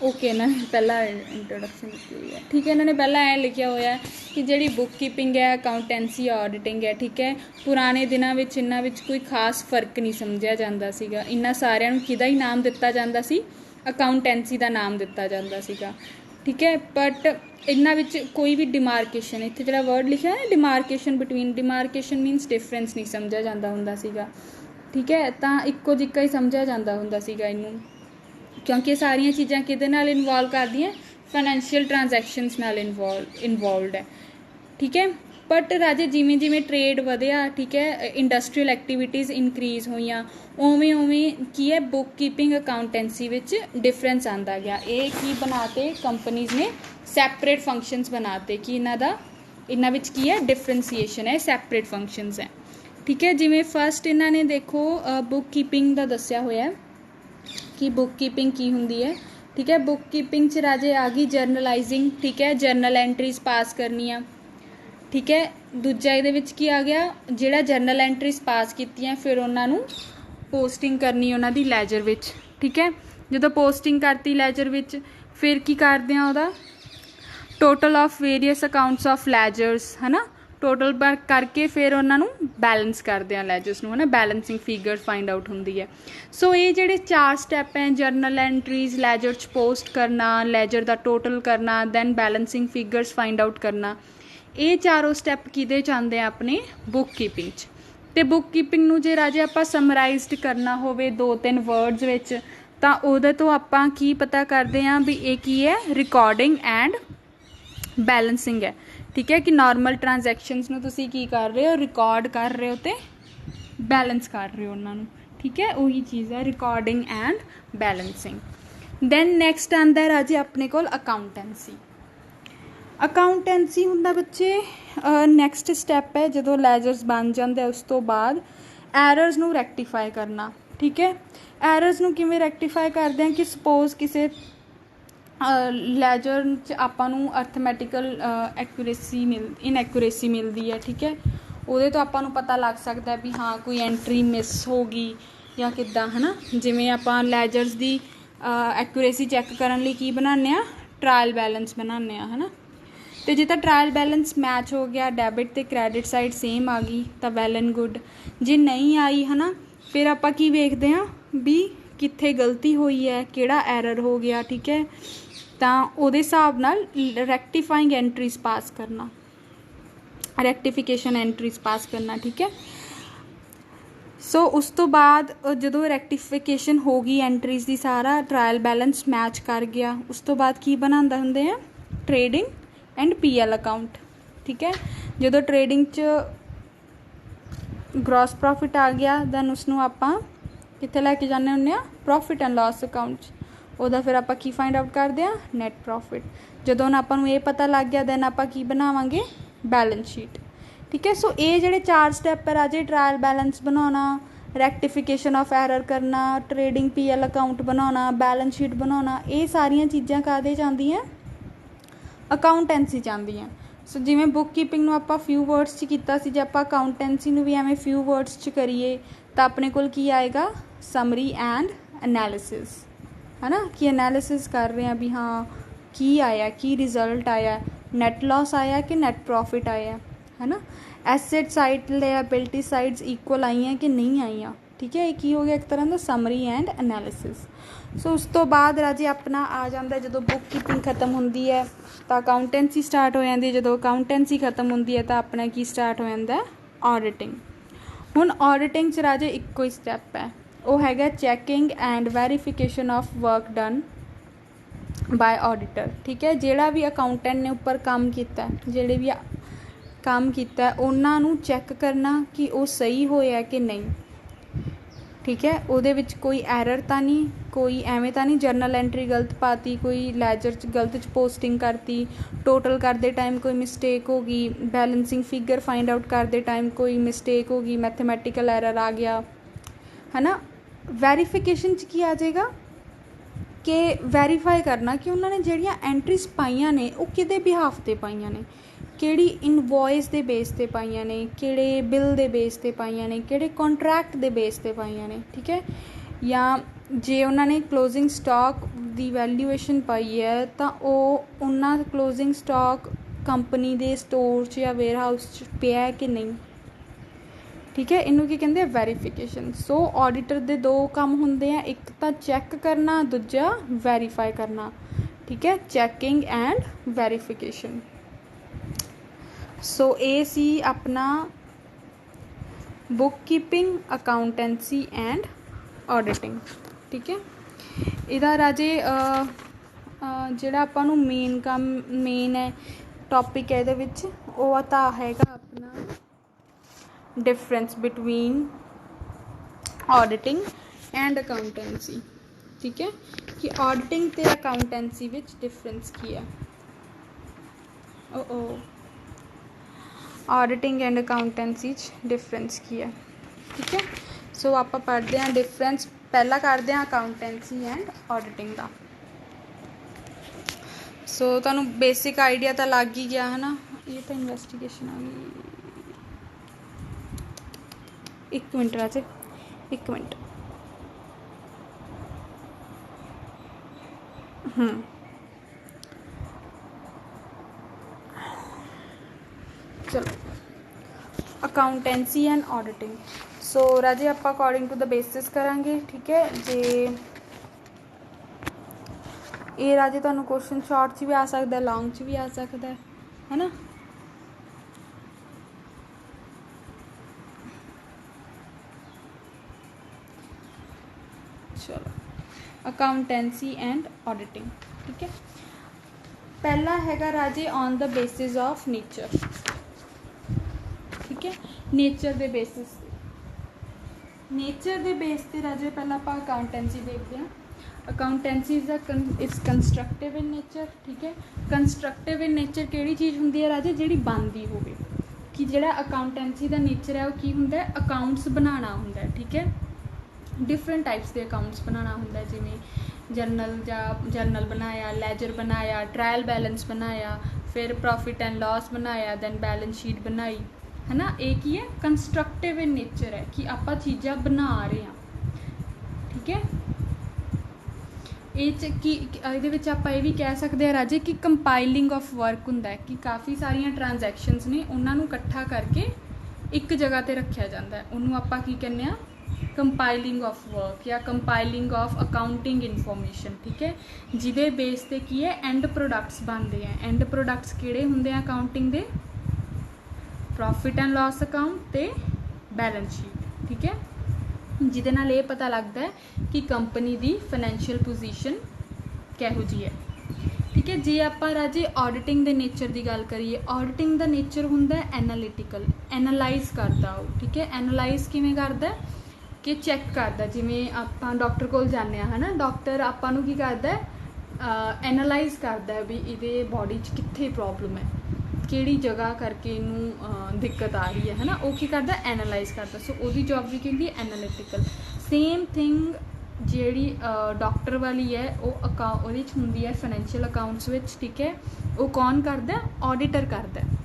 ओके इन्होंने पहला इंट्रोडक्शन लिखी हुई है। ठीक है, इन्होंने पहला ऐ लिखा हुआ है कि जिहड़ी बुक कीपिंग है, अकाउंटेंसी, ऑडिटिंग है। ठीक है, पुराने दिनों में इन्हां विच कोई खास फर्क नहीं समझिया जाता सीगा। इन्हां सारिआं नूं किहदा ही नाम दिता जाता सी, अकाउंटेंसी का नाम दिता जाता सीगा। ठीक है, बट इन्हां विच कोई भी डिमार्केशन, इत्थे जिहड़ा वर्ड लिखा है डिमार्केशन बिटवीन, डिमार्केशन मीनस डिफरेंस नहीं समझिया जाता हुंदा सीगा। ठीक है, तो इक्को जिक्का ही समझिया जाता हुंदा सीगा इनू, क्योंकि सारिया चीज़ां किहदे नाल इन्वॉल्व करदियां, फाइनैंशियल ट्रांजैक्शनस नाल इन्वॉल्वड है। ठीक है, बट राजे जिमें जिमें ट्रेड वधिया, ठीक है, इंडस्ट्रीयल एक्टिविटीज़ इनक्रीज़ होईयां, उवें उवें की है बुक कीपिंग अकाउंटेंसी विच डिफरेंस आंदा गया। ये की बनाते कंपनीज़ ने सैपरेट फंक्शनस बनाते कि इन्हां विच की है डिफरेंसीएशन है, सैपरेट फंक्शनस है। ठीक है, जिमें फस्ट इन्होंने देखो बुक कीपिंग का दस्या होया है कि बुक कीपिंग की हुंदी है। ठीक है, बुक कीपिंग च राजे आ गई जर्नलाइजिंग। ठीक है, जर्नल एंट्रीज पास करनियाँ। ठीक है, दूजा ये की आ गया, जिहड़ा जर्नल एंट्रीज पास कीतियां फिर उन्होंने पोस्टिंग करनी उन्हों दी लैजर विच। ठीक है, जो पोस्टिंग करती लैजर विच फिर की करते हैं उहदा टोटल ऑफ वेरीअस अकाउंट्स ऑफ लैजर्स, है ना, टोटल पर करके फिर उन्होंने बैलेंस करते हैं लैजर्स नूं, है ना, बैलेंसिंग फिगर फाइंड आउट होंदी है। सो ये जिहड़े 4 स्टैप हैं, जर्नल एंट्रीज, लैजर च पोस्ट करना, लैजर का टोटल करना, then balancing figures find out करना, ये चारों स्टैप किहदे च आंदे अपने बुक कीपिंग च। ते बुक कीपिंग नूं जे राजे आपां समराइज्ड करना होवे 2-3 वर्ड्स विच तां उहदे तो आपां की पता करदे हां भी ये की है, रिकॉर्डिंग एंड बैलेंसिंग है। ठीक है, कि नॉर्मल ट्रांजैक्शनस नूं तुसीं की कर रहे हो, रिकॉर्ड कर रहे हो तो बैलेंस कर रहे हो उन्होंने। ठीक है, वही चीज़ है recording and balancing. Then next आंदा है राजे अपने कोल अकाउंटेंसी। अकाउंटेंसी हुंदा बच्चे नैक्सट स्टैप है, जो लैजर्स बन जाते उस तो बाद एरर्स नूं रैक्टिफाई करना। ठीक है, एरर्स नूं किवें रैक्टिफाई करते हैं कि सपोज किसी लैजर च आपां नूं अर्थमैटिकल इनएक्यूरेसी मिलती है। ठीक है, ਉਹਦੇ ਤੋਂ ਆਪਾਂ ਨੂੰ ਪਤਾ ਲੱਗ ਸਕਦਾ ਵੀ ਹਾਂ ਕੋਈ ਐਂਟਰੀ ਮਿਸ ਹੋ ਗਈ ਜਾਂ ਕਿੱਦਾਂ, ਹੈ ਨਾ। ਜਿਵੇਂ ਆਪਾਂ ਲੈਜਰਸ ਦੀ ਐਕੂਰੇਸੀ ਚੈੱਕ ਕਰਨ ਲਈ ਕੀ ਬਣਾਉਂਦੇ ਹਾਂ, ਟਰਾਇਲ ਬੈਲੈਂਸ ਬਣਾਉਂਦੇ ਹਾਂ, ਹੈ ਨਾ। ਅਤੇ ਜੇ ਤਾਂ ਟਰਾਇਲ ਬੈਲੈਂਸ ਮੈਚ ਹੋ ਗਿਆ, ਡੈਬਿਟ ਅਤੇ ਕ੍ਰੈਡਿਟ ਸਾਈਡ ਸੇਮ ਆ ਗਈ ਤਾਂ ਵੈਲ ਐਂਡ ਗੁੱਡ। ਜੇ ਨਹੀਂ ਆਈ, ਹੈ ਨਾ, ਫਿਰ ਆਪਾਂ ਕੀ ਵੇਖਦੇ ਹਾਂ ਵੀ ਕਿੱਥੇ ਗਲਤੀ ਹੋਈ ਹੈ, ਕਿਹੜਾ ਐਰਰ ਹੋ ਗਿਆ, ਠੀਕ ਹੈ। ਤਾਂ ਉਹਦੇ ਹਿਸਾਬ ਨਾਲ ਰੈਕਟੀਫਾਈਂਗ ਐਂਟਰੀਜ਼ ਪਾਸ ਕਰਨਾ, ਰੈਕਟੀਫਿਕੇਸ਼ਨ ਐਂਟਰੀਜ਼ ਪਾਸ ਕਰਨਾ, ਠੀਕ ਹੈ। ਸੋ ਉਸ ਤੋਂ ਬਾਅਦ ਜਦੋਂ ਰੈਕਟੀਫਿਕੇਸ਼ਨ ਹੋ ਗਈ ਐਂਟਰੀਜ਼ ਦੀ, ਸਾਰਾ ਟਰਾਇਲ ਬੈਲੈਂਸ ਮੈਚ ਕਰ ਗਿਆ, ਉਸ ਤੋਂ ਬਾਅਦ ਕੀ ਬਣਾਉਂਦਾ ਹੁੰਦੇ ਆ, ਟਰੇਡਿੰਗ ਐਂਡ PL ਅਕਾਊਂਟ, ਠੀਕ ਹੈ। ਜਦੋਂ ਟਰੇਡਿੰਗ 'ਚ ਗ੍ਰੋਸ ਪ੍ਰੋਫਿਟ ਆ ਗਿਆ ਦੈਨ ਉਸਨੂੰ ਆਪਾਂ ਕਿੱਥੇ ਲੈ ਕੇ ਜਾਂਦੇ ਹੁੰਦੇ ਹਾਂ, ਪ੍ਰੋਫਿਟ ਐਂਡ ਲਾਸ ਅਕਾਊਂਟ 'ਚ। ਉਹਦਾ ਫਿਰ ਆਪਾਂ ਕੀ ਫਾਈਂਡ ਆਊਟ ਕਰਦੇ ਹਾਂ, ਨੈਟ ਪ੍ਰੋਫਿਟ। ਜਦੋਂ ਹੁਣ ਆਪਾਂ ਨੂੰ ਇਹ ਪਤਾ ਲੱਗ ਗਿਆ ਦੈਨ ਆਪਾਂ ਕੀ ਬਣਾਵਾਂਗੇ, ਬੈਲੈਂਸ ਸ਼ੀਟ, ਠੀਕ ਹੈ। ਸੋ ਇਹ ਜਿਹੜੇ 4 ਸਟੈਪ ਹੈ ਰਾਜੇ, ਟਰਾਇਲ ਬੈਲੈਂਸ ਬਣਾਉਣਾ, ਰੈਕਟੀਫਿਕੇਸ਼ਨ ਆਫ ਐਰਰ ਕਰਨਾ, ਟਰੇਡਿੰਗ PL ਅਕਾਊਂਟ ਬਣਾਉਣਾ, ਬੈਲੈਂਸ ਸ਼ੀਟ ਬਣਾਉਣਾ, ਇਹ ਸਾਰੀਆਂ ਚੀਜ਼ਾਂ ਕਾਹਦੇ 'ਚ ਆਉਂਦੀਆਂ, ਅਕਾਊਂਟੈਂਸੀ 'ਚ ਆਉਂਦੀਆਂ। ਸੋ ਜਿਵੇਂ ਬੁੱਕ ਕੀਪਿੰਗ ਨੂੰ ਆਪਾਂ ਫਿਊ ਵਰਡਸ 'ਚ ਕੀਤਾ ਸੀ, ਜੇ ਆਪਾਂ ਅਕਾਊਂਟੈਂਸੀ ਨੂੰ ਵੀ ਐਵੇਂ ਫਿਊ ਵਰਡਸ 'ਚ ਕਰੀਏ ਤਾਂ ਆਪਣੇ ਕੋਲ ਕੀ ਆਏਗਾ, ਸਮਰੀ ਐਂਡ ਐਨਾਲਿਸਿਸ, ਹੈ ਨਾ। ਕਿ ਐਨਾਲਿਸਿਸ ਕਰ ਰਹੇ ਹਾਂ ਵੀ ਹਾਂ ਕੀ ਆਇਆ, ਕੀ ਰਿਜ਼ਲਟ ਆਇਆ, ਨੈਟ ਲੋਸ ਆਇਆ ਕਿ ਨੈਟ ਪ੍ਰੋਫਿਟ ਆਇਆ, ਹੈ ਨਾ। Asset side, liability sides equal ਆਈਆਂ ਕਿ ਨਹੀਂ ਆਈਆਂ, ਠੀਕ ਹੈ। ਇਹ ਕੀ ਹੋ ਗਿਆ, ਇੱਕ ਤਰ੍ਹਾਂ ਦਾ ਸਮਰੀ ਐਂਡ ਐਨਾਲਿਸਿਸ। ਸੋ ਉਸ ਤੋਂ ਬਾਅਦ ਰਾਜੇ ਆਪਣਾ ਆ ਜਾਂਦਾ, ਜਦੋਂ ਬੁੱਕ ਕੀਪਿੰਗ ਖਤਮ ਹੁੰਦੀ ਹੈ ਤਾਂ ਅਕਾਊਂਟੈਂਸੀ ਸਟਾਰਟ ਹੋ ਜਾਂਦੀ ਹੈ। ਜਦੋਂ ਅਕਾਊਂਟੈਂਸੀ ਖਤਮ ਹੁੰਦੀ ਹੈ ਤਾਂ ਆਪਣਾ ਕੀ ਸਟਾਰਟ ਹੋ ਜਾਂਦਾ, ਆਡਿਟਿੰਗ। ਹੁਣ ਆਡਿਟਿੰਗ 'ਚ ਰਾਜੇ ਇੱਕੋ ਹੀ ਸਟੈਪ ਹੈ, ਉਹ ਹੈਗਾ checking and verification of work done by auditor, ਠੀਕ ਹੈ। ਜਿਹੜਾ ਵੀ ਅਕਾਊਂਟੈਂਟ ਨੇ ਉੱਪਰ ਕੰਮ ਕੀਤਾ, ਜਿਹੜੇ ਵੀ ਕੰਮ ਕੀਤਾ ਉਹਨਾਂ ਨੂੰ ਚੈੱਕ ਕਰਨਾ ਕਿ ਉਹ ਸਹੀ ਹੋਇਆ ਕਿ ਨਹੀਂ, ਠੀਕ ਹੈ। ਉਹਦੇ ਵਿੱਚ ਕੋਈ ਐਰਰ ਤਾਂ ਨਹੀਂ, ਕੋਈ ਐਵੇਂ ਤਾਂ ਨਹੀਂ ਜਰਨਲ ਐਂਟਰੀ ਗਲਤ ਪਾਤੀ, ਕੋਈ ਲੈਜਰ 'ਚ ਗਲਤ 'ਚ ਪੋਸਟਿੰਗ ਕਰਤੀ, ਟੋਟਲ ਕਰਦੇ ਟਾਈਮ ਕੋਈ ਮਿਸਟੇਕ ਹੋ ਗਈ, ਬੈਲੈਂਸਿੰਗ ਫਿਗਰ ਫਾਈਂਡ ਆਊਟ ਕਰਦੇ ਟਾਈਮ ਕੋਈ ਮਿਸਟੇਕ ਹੋ ਗਈ, ਮੈਥਮੈਟੀਕਲ ਐਰਰ ਆ ਗਿਆ, ਹੈ ਨਾ। ਵੈਰੀਫਿਕੇਸ਼ਨ 'ਚ ਕੀ ਆ ਜਾਏਗਾ ਕਿ ਵੈਰੀਫਾਈ ਕਰਨਾ ਕਿ ਉਹਨਾਂ ਨੇ ਜਿਹੜੀਆਂ ਐਂਟਰੀਜ਼ ਪਾਈਆਂ ਨੇ ਉਹ ਕਿਹਦੇ ਬਿਹਾਫ 'ਤੇ ਪਾਈਆਂ ਨੇ, ਕਿਹੜੀ ਇਨਵੋਇਸ ਦੇ ਬੇਸ 'ਤੇ ਪਾਈਆਂ ਨੇ, ਕਿਹੜੇ ਬਿੱਲ ਦੇ ਬੇਸ 'ਤੇ ਪਾਈਆਂ ਨੇ, ਕਿਹੜੇ ਕੰਟਰੈਕਟ ਦੇ ਬੇਸ 'ਤੇ ਪਾਈਆਂ ਨੇ, ਠੀਕ ਹੈ। ਜਾਂ ਜੇ ਉਹਨਾਂ ਨੇ ਕਲੋਜ਼ਿੰਗ ਸਟਾਕ ਦੀ ਵੈਲਿਊਏਸ਼ਨ ਪਾਈ ਹੈ ਤਾਂ ਉਹ ਉਹਨਾਂ ਕਲੋਜ਼ਿੰਗ ਸਟਾਕ ਕੰਪਨੀ ਦੇ ਸਟੋਰ 'ਚ ਜਾਂ ਵੇਅਰ ਹਾਊਸ 'ਚ ਪਿਆ ਕਿ ਨਹੀਂ, ਠੀਕ ਹੈ। ਇਹਨੂੰ ਕੀ ਕਹਿੰਦੇ ਆ, ਵੈਰੀਫਿਕੇਸ਼ਨ। ਸੋ ਆਡੀਟਰ ਦੇ 2 ਕੰਮ ਹੁੰਦੇ ਆ, ਇੱਕ ਤਾਂ ਚੈੱਕ ਕਰਨਾ, ਦੂਜਾ ਵੈਰੀਫਾਈ ਕਰਨਾ, ਠੀਕ ਹੈ। Checking and verification. ਸੋ ਇਹ ਸੀ ਆਪਣਾ ਬੁੱਕ ਕੀਪਿੰਗ, ਅਕਾਊਂਟੈਂਸੀ ਐਂਡ ਆਡਿਟਿੰਗ, ਠੀਕ ਹੈ। ਇਹਦਾ ਰਾਜੇ ਜਿਹੜਾ ਆਪਾਂ ਨੂੰ ਮੇਨ ਹੈ ਟੋਪਿਕ ਹੈ ਇਹਦੇ ਵਿੱਚ, ਉਹ ਤਾਂ ਹੈਗਾ ਆਪਣਾ ਡਿਫਰੈਂਸ ਬਿਟਵੀਨ ਆਡਿਟਿੰਗ ਐਂਡ ਅਕਾਊਂਟੈਂਸੀ, ਠੀਕ ਹੈ। ਕਿ ਆਡਿਟਿੰਗ ਅਤੇ ਅਕਾਊਂਟੈਂਸੀ ਵਿੱਚ ਡਿਫਰੈਂਸ ਕੀ ਹੈ, ਆਡਿਟਿੰਗ ਐਂਡ ਅਕਾਊਂਟੈਂਸੀ 'ਚ ਡਿਫਰੈਂਸ ਕੀ ਹੈ, ਠੀਕ ਹੈ। ਸੋ ਆਪਾਂ ਪੜ੍ਹਦੇ ਹਾਂ ਡਿਫਰੈਂਸ, ਪਹਿਲਾਂ ਕਰਦੇ ਹਾਂ ਅਕਾਊਂਟੈਂਸੀ ਐਂਡ ਆਡਿਟਿੰਗ ਦਾ। ਸੋ ਤੁਹਾਨੂੰ ਬੇਸਿਕ ਆਈਡੀਆ ਤਾਂ ਲੱਗ ਹੀ ਗਿਆ, ਹੈ ਨਾ। ਇਹ ਤਾਂ ਇਨਵੈਸਟੀਗੇਸ਼ਨ ਆ ਗਈ, 1 ਮਿੰਟ ਰਾਜੇ, 1 ਮਿੰਟ। ਚਲੋ, ਅਕਾਊਂਟੈਂਸੀ ਐਂਡ ਆਡਿਟਿੰਗ। ਸੋ ਰਾਜੇ ਆਪਾਂ ਅਕੋਰਡਿੰਗ ਟੂ ਦ ਬੇਸਿਸ ਕਰਾਂਗੇ, ਠੀਕ ਹੈ। ਜੇ ਇਹ ਰਾਜੇ ਤੁਹਾਨੂੰ ਕੁਐਸਚਨ ਸ਼ਾਰਟ 'ਚ ਵੀ ਆ ਸਕਦਾ, ਲੌਂਗ 'ਚ ਵੀ ਆ ਸਕਦਾ, ਹੈ ਨਾ। ਚਲੋ, ਅਕਾਊਂਟੈਂਸੀ ਐਂਡ ਆਡਿਟਿੰਗ, ਠੀਕ ਹੈ। ਪਹਿਲਾ ਹੈਗਾ ਰਾਜੇ on the basis of nature, ਠੀਕ ਹੈ। ਨੇਚਰ ਦੇ ਬੇਸਿਸ, ਨੇਚਰ ਦੇ ਬੇਸ 'ਤੇ ਰਾਜੇ ਪਹਿਲਾਂ ਆਪਾਂ ਅਕਾਊਂਟੈਂਸੀ ਦੇਖਦੇ ਹਾਂ। Accountancy is constructive in nature, ਠੀਕ ਹੈ। ਕੰਸਟਰਕਟਿਵ ਇਨ ਨੇਚਰ ਕਿਹੜੀ ਚੀਜ਼ ਹੁੰਦੀ ਹੈ ਰਾਜੇ, ਜਿਹੜੀ ਬਣਦੀ ਹੋਵੇ। ਕਿ ਜਿਹੜਾ ਅਕਾਊਂਟੈਂਸੀ ਦਾ ਨੇਚਰ ਹੈ ਉਹ ਕੀ ਹੁੰਦਾ, ਅਕਾਊਂਟਸ ਬਣਾਉਣਾ ਹੁੰਦਾ, ਠੀਕ ਹੈ। ਡਿਫਰੈਂਟ ਟਾਈਪਸ ਦੇ ਅਕਾਊਂਟਸ ਬਣਾਉਣਾ ਹੁੰਦਾ, ਜਿਵੇਂ ਜਰਨਲ ਬਣਾਇਆ, ਲੈਜਰ ਬਣਾਇਆ, ਟਰਾਇਲ ਬੈਲੈਂਸ ਬਣਾਇਆ, ਫਿਰ ਪ੍ਰੋਫਿਟ ਐਂਡ ਲਾਸ ਬਣਾਇਆ, ਦੈਨ ਬੈਲੈਂਸ ਸ਼ੀਟ ਬਣਾਈ, है ना। ये की है कंस्ट्रक्टिव इन नेचर है कि आप चीज़ां बना रहे हैं, ठीक है। ये आप भी कह सकते हैं राजे कि कंपाइलिंग ऑफ वर्क होंदा है कि काफ़ी सारिया ट्रांजैक्शनस ने उन्होंने इकट्ठा करके एक जगह पर रखा जाता है, उन्होंने आप की कहने आ कंपाइलिंग ऑफ वर्क या कंपाइलिंग ऑफ अकाउंटिंग इनफॉर्मेशन, ठीक है। जिदे बेस ते की है एंड प्रोडक्ट्स बनते हैं। एंड प्रोडक्ट्स किहड़े हुंदे हैं accounting they? Profit and loss account ते बैलेंस शीट, ठीक है। जिहदे नाल ये पता लगता है कि कंपनी दी फाइनैंशियल पोजीशन किहो जी है, ठीक है। जे आप राजे ऑडिटिंग दे नेचर की गल करिए, ऑडिटिंग दा नेचर हुंदा है एनालिटिकल, एनालाइज करता हो, ठीक है। एनालाइज किवें करदा है कि चैक करता, जिमें आप डॉक्टर कोल जाने है ना, डॉक्टर आपां नूं की करदा है एनालाइज करता है भी इहदे बॉडी च कित्थे प्रॉब्लम है, किहड़ी जगह करके इनू दिक्कत आ रही है ना, वो की करता है एनालाइज करता। सो उसकी जॉब भी की होंदी है एनालिटिकल। सेम थिंग जिहड़ी डॉक्टर वाली है वो उहदे च हुंदी है फाइनैंशियल अकाउंट्स विच, ठीक है। वो कौन करता है? ऑडिटर करता है।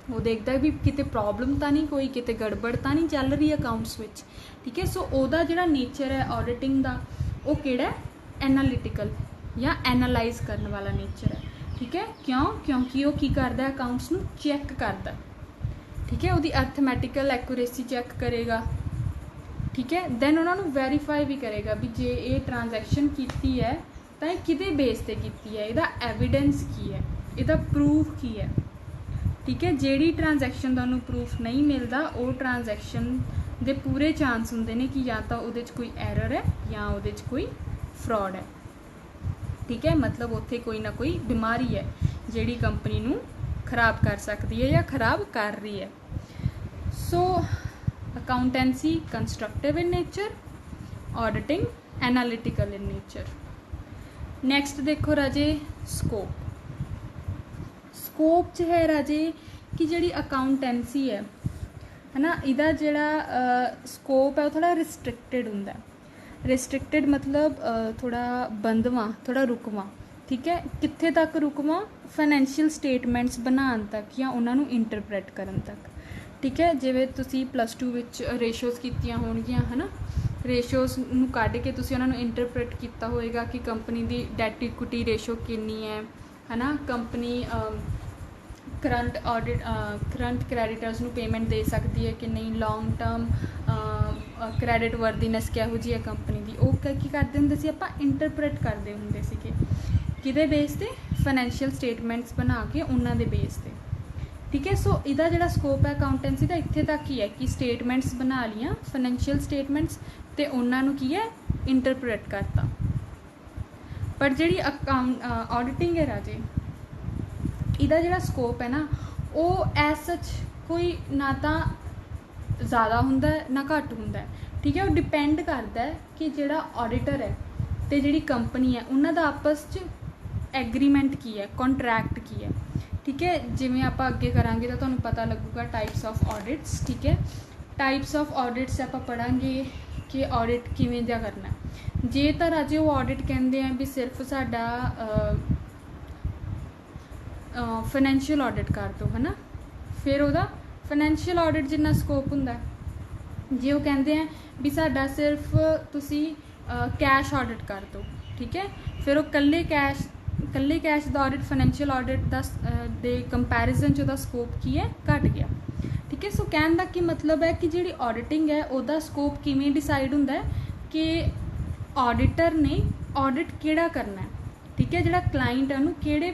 वो देखता है भी किते प्रॉब्लम तो नहीं कोई, किते गड़बड़ तो नहीं चल रही अकाउंट्स विच, ठीक है। सो उसका जिहड़ा नेचर है ऑडिटिंग का वो किहड़ा है? एनालिटिकल या एनालाइज करने वाला नेचर है, ठीक है। क्यों? क्योंकि वो की करता है अकाउंट्स नूं चैक करता, ठीक है। उसकी अर्थमैटिकल एक्यूरेसी चैक करेगा, ठीक है। दैन उन्होंने वैरीफाई भी करेगा भी जे ये ट्रांजैक्शन की है तो ये किहदे बेस ते की है, इहदा एविडेंस की है, इहदा प्रूफ की है, ठीक है। जिहड़ी ट्रांजैक्शन का उन्होंने प्रूफ नहीं मिलता वो ट्रांजैक्शन दे पूरे चांस होंदे ने कि या तो उहदे च कोई एरर है या उहदे च कोई फ्रॉड है, ठीक है। मतलब उत्थे कोई ना कोई बीमारी है जिहड़ी कंपनी नूं खराब कर सकती है या खराब कर रही है। So accountancy constructive in nature, auditing analytical in nature. Next देखो राजे स्कोप। स्कोप च है राजे कि जिहड़ी अकाउंटेंसी है ना, इहदा जिहड़ा स्कोप है वो थोड़ा रिस्ट्रिक्टेड हुंदा है। रिस्ट्रिक्टेड मतलब थोड़ा बंदवा, थोड़ा रुकवा, ठीक है। कित्थे तक रुकवा? फाइनैंशियल स्टेटमेंट्स बनाने तक या उन्होंने इंटरप्रैट करन तक, ठीक है। जिवें तुसी +2 विच रेशोज़ कीतियां होणगियां है ना, रेशोज़ नूं कढ के तुसी उन्होंने इंटरप्रैट किया होएगा कि कंपनी दी डेट इक्विटी रेशो कितनी है ना, कंपनी करंट ऑडिट करंट क्रैडिटर्स नूं पेमेंट दे सकती है कि नहीं, लॉन्ग टर्म क्रैडिट वर्दीनैस किहो जी है कंपनी की, वो की करते होंदे सी आपां इंटरप्रैट करते होंदे सीगे किहदे बेस ते? फाइनैंशियल स्टेटमेंट्स बना के उन्हां दे बेस ते, ठीक है। सो इहदा जिहड़ा स्कोप है अकाउंटेंसी का इत्थे तक ही है कि स्टेटमेंट्स बना लियां फाइनैंशियल स्टेटमेंट्स ते उन्हां नूं की है इंटरप्रैट करता। पर जिहड़ी ऑडिटिंग है राजे, इहदा जिहड़ा स्कोप है ना वो एज सच कोई ना तो ज़्यादा हुंदा है ना घट हुंदा है, ठीक है। वो डिपेंड करता है कि जिहड़ा ऑडिटर है तो जिहड़ी कंपनी है उन्हां दा आपस च एग्रीमेंट की है, कॉन्ट्रैक्ट की है, ठीक है। जिवें आप अगे करांगे तो तुहानूं पता लगूगा टाइप्स ऑफ ऑडिट्स, ठीक है। टाइप्स ऑफ ऑडिट्स आप पढ़ांगे कि ऑडिट किवें दा करना है। जे तो राजे वो ऑडिट कहंदे आ भी सिर्फ साडा फाइनैंशियल ऑडिट कर दो है ना, फिर वह फाइनैंशियल ऑडिट जिन्ना स्कोप हुंदा है। जे वो कहते हैं भी साडा सिर्फ तुसी कैश ऑडिट कर दो, ठीक है, फिर वो कल्ले कैश दा ऑडिट फाइनैंशियल ऑडिट दे कंपैरिजन च उहदा स्कोप की है घट गया, ठीक है। सो कहने का की मतलब है कि जिहड़ी ऑडिटिंग है उहदा स्कोप किवें डिसाइड हुंदा है कि ऑडिटर ने ऑडिट किहड़ा करना है, ठीक है। जिहड़ा क्लाइंट है उहनूं किहड़े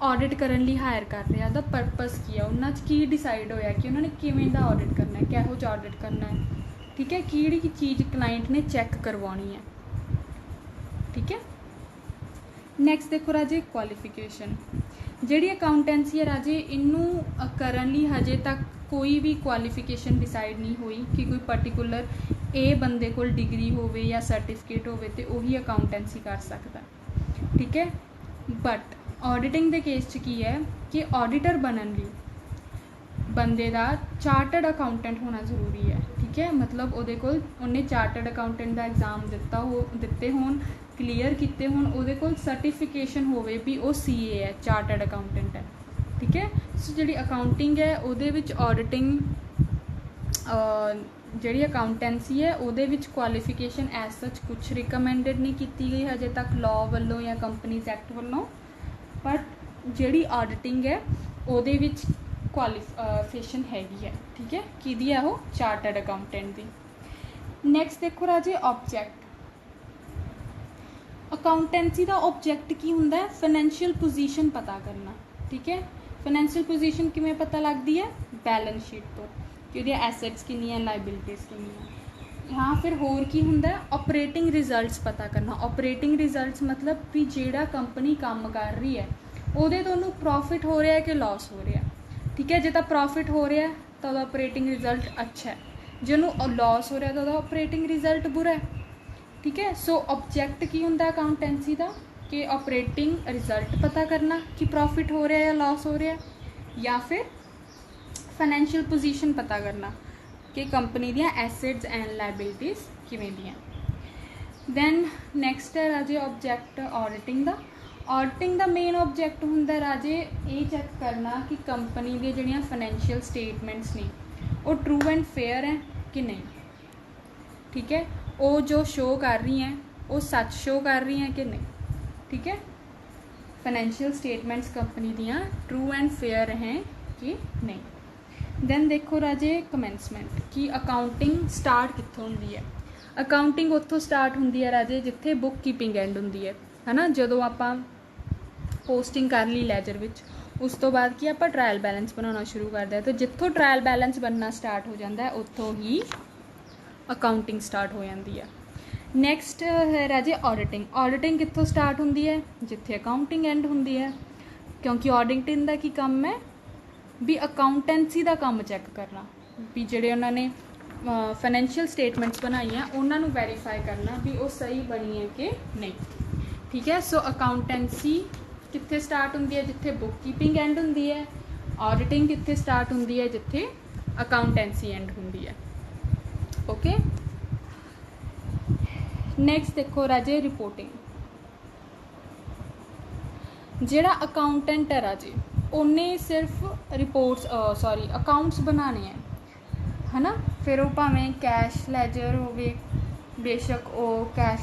ऑडिट करने लिए हायर कर रहा, दा परपज़ की है, उन्होंने की डिसाइड होया कि उन्होंने किवें दा ऑडिट करना है, किहो जिहा ऑडिट करना है, ठीक है। किहड़ी चीज़ क्लाइंट ने चैक करवानी है, ठीक है। नैक्सट देखो राजे क्वालिफिकेशन। जिहड़ी अकाउंटेंसी है राजे इनू करन लई हजे तक कोई भी क्वालिफिकेशन डिसाइड नहीं हुई कि कोई पर्टिकुलर ए बंदे कोल डिग्री होवे या सर्टिफिकेट होवे ते उही अकाउंटेंसी कर सकदा, ठीक है। बट ऑडिटिंग के केस की है कि ऑडिटर बनने लिए बंदे का चार्टर्ड अकाउंटेंट होना जरूरी है, ठीक है। मतलब उहदे कोल उन्हें चार्टर्ड अकाउंटेंट का एग्जाम दिते होण, क्लीयर किए होण, उहदे कोल सर्टिफिकेशन होवे भी वो CA है, चार्टर्ड अकाउंटेंट है, ठीक है। सो जी अकाउंटिंग है ਉਹਦੇ ਵਿੱਚ ऑडिटिंग ਜਿਹੜੀ अकाउंटेंसी है ਉਹਦੇ ਵਿੱਚ ਕੁਆਲੀਫਿਕੇਸ਼ਨ ਐਜ਼ ਸੱਚ ਕੁਛ ਰਿਕਮੈਂਡਡ नहीं ਕੀਤੀ ਗਈ ਹਜੇ तक लॉ ਵੱਲੋਂ ਜਾਂ ਕੰਪਨੀਜ਼ ਐਕਟ ਵੱਲੋਂ, बट ਜਿਹੜੀ ऑडिटिंग है ਉਹਦੇ ਵਿੱਚ ਕੁਆਲੀਫਿਕੇਸ਼ਨ हैगी है। ठीक है, किहदी है वो, चार्टर्ड अकाउंटेंट दी। नैक्सट देखो राजे ऑब्जैक्ट। अकाउंटेंसी का ऑब्जैक्ट की हुंदा है, फाइनैंशियल पोजीशन पता करना। ठीक है, फाइनैंशियल पोजीशन किवें पता लगती है, बैलेंस शीट तो कि उहदी एसेट्स कितनी है, लाइबिलिटीज़ कितनी है। हाँ, फिर होर की हुंदा है, ऑपरेटिंग रिजल्ट्स पता करना। ऑपरेटिंग रिजल्ट्स मतलब भी जिहड़ा कंपनी काम कर रही है उहदे तो उहनूं प्रॉफिट हो रहा है कि लॉस हो रहा है। ठीक है, जे तां प्रॉफिट हो रहा है तो उहदा ऑपरेटिंग रिजल्ट अच्छा है, जे उहनूं लॉस हो रहा है तो उहदा ऑपरेटिंग रिजल्ट बुरा है। ठीक है, सो ऑब्जैक्ट की हुंदा अकाउंटेंसी का कि ऑपरेटिंग रिजल्ट पता करना कि प्रॉफिट हो रहा है या लॉस हो रहा है, या फिर फाइनैंशियल पोजीशन पता करना कि कंपनी दियां एसेट्स एंड लाइबिलिटीज़ किवें दियां। दैन नैक्सट है राजे ऑब्जैक्ट ऑडिटिंग का। ऑडिटिंग का मेन ऑब्जैक्ट हुंदा राजे ये चैक करना कि कंपनी दी जिहड़ियां फाइनैंशियल स्टेटमेंट्स ने वो ट्रू एंड फेयर है कि नहीं। ठीक है, वो जो शो कर रही हैं वो सच शो कर रही हैं कि नहीं। ठीक है, फाइनैंशियल स्टेटमेंट्स कंपनी दियाँ ट्रू एंड फेयर हैं कि नहीं। दैन देखो राजे कमेंसमेंट कि अकाउंटिंग स्टार्ट कित्थों हुंदी है। अकाउंटिंग उत्थों स्टार्ट हुंदी है राजे जिथे बुक कीपिंग एंड हुंदी है ना। जदों आपां पोस्टिंग कर ली लैजर विच, उस तो बाद कि आपां ट्रायल बैलेंस बनाना शुरू करते हैं, तो जिथों ट्रायल बैलेंस बनना स्टार्ट हो जाता है उत्थों ही अकाउंटिंग स्टार्ट हो जाती है। नैक्सट है राजे ऑडिटिंग। ऑडिटिंग कित्थों स्टार्ट होंदी है, जिथे अकाउंटिंग एंड होंदी है, क्योंकि ऑडिटिंग का की काम है भी अकाउंटेंसी का काम चैक करना भी जिहड़े उन्होंने फाइनैंशियल स्टेटमेंट्स बनाई हैं उन्होंने वैरीफाई करना भी वो सही बनी है कि नहीं। ठीक है, सो अकाउंटेंसी कित्थे स्टार्ट होंदी है, जिथे बुक कीपिंग एंड होंदी है। ऑडिटिंग कित्थे स्टार्ट होंदी है, जिथे अकाउंटेंसी एंड होंदी है। ओके, नैक्सट देखो राजे रिपोर्टिंग। जिहड़ा अकाउंटेंट है राजे उन्हें सिर्फ रिपोर्ट्स अकाउंट्स बनाने हैं, है ना। फिर वो भावें कैश लैजर होवे, बेशक वो कैश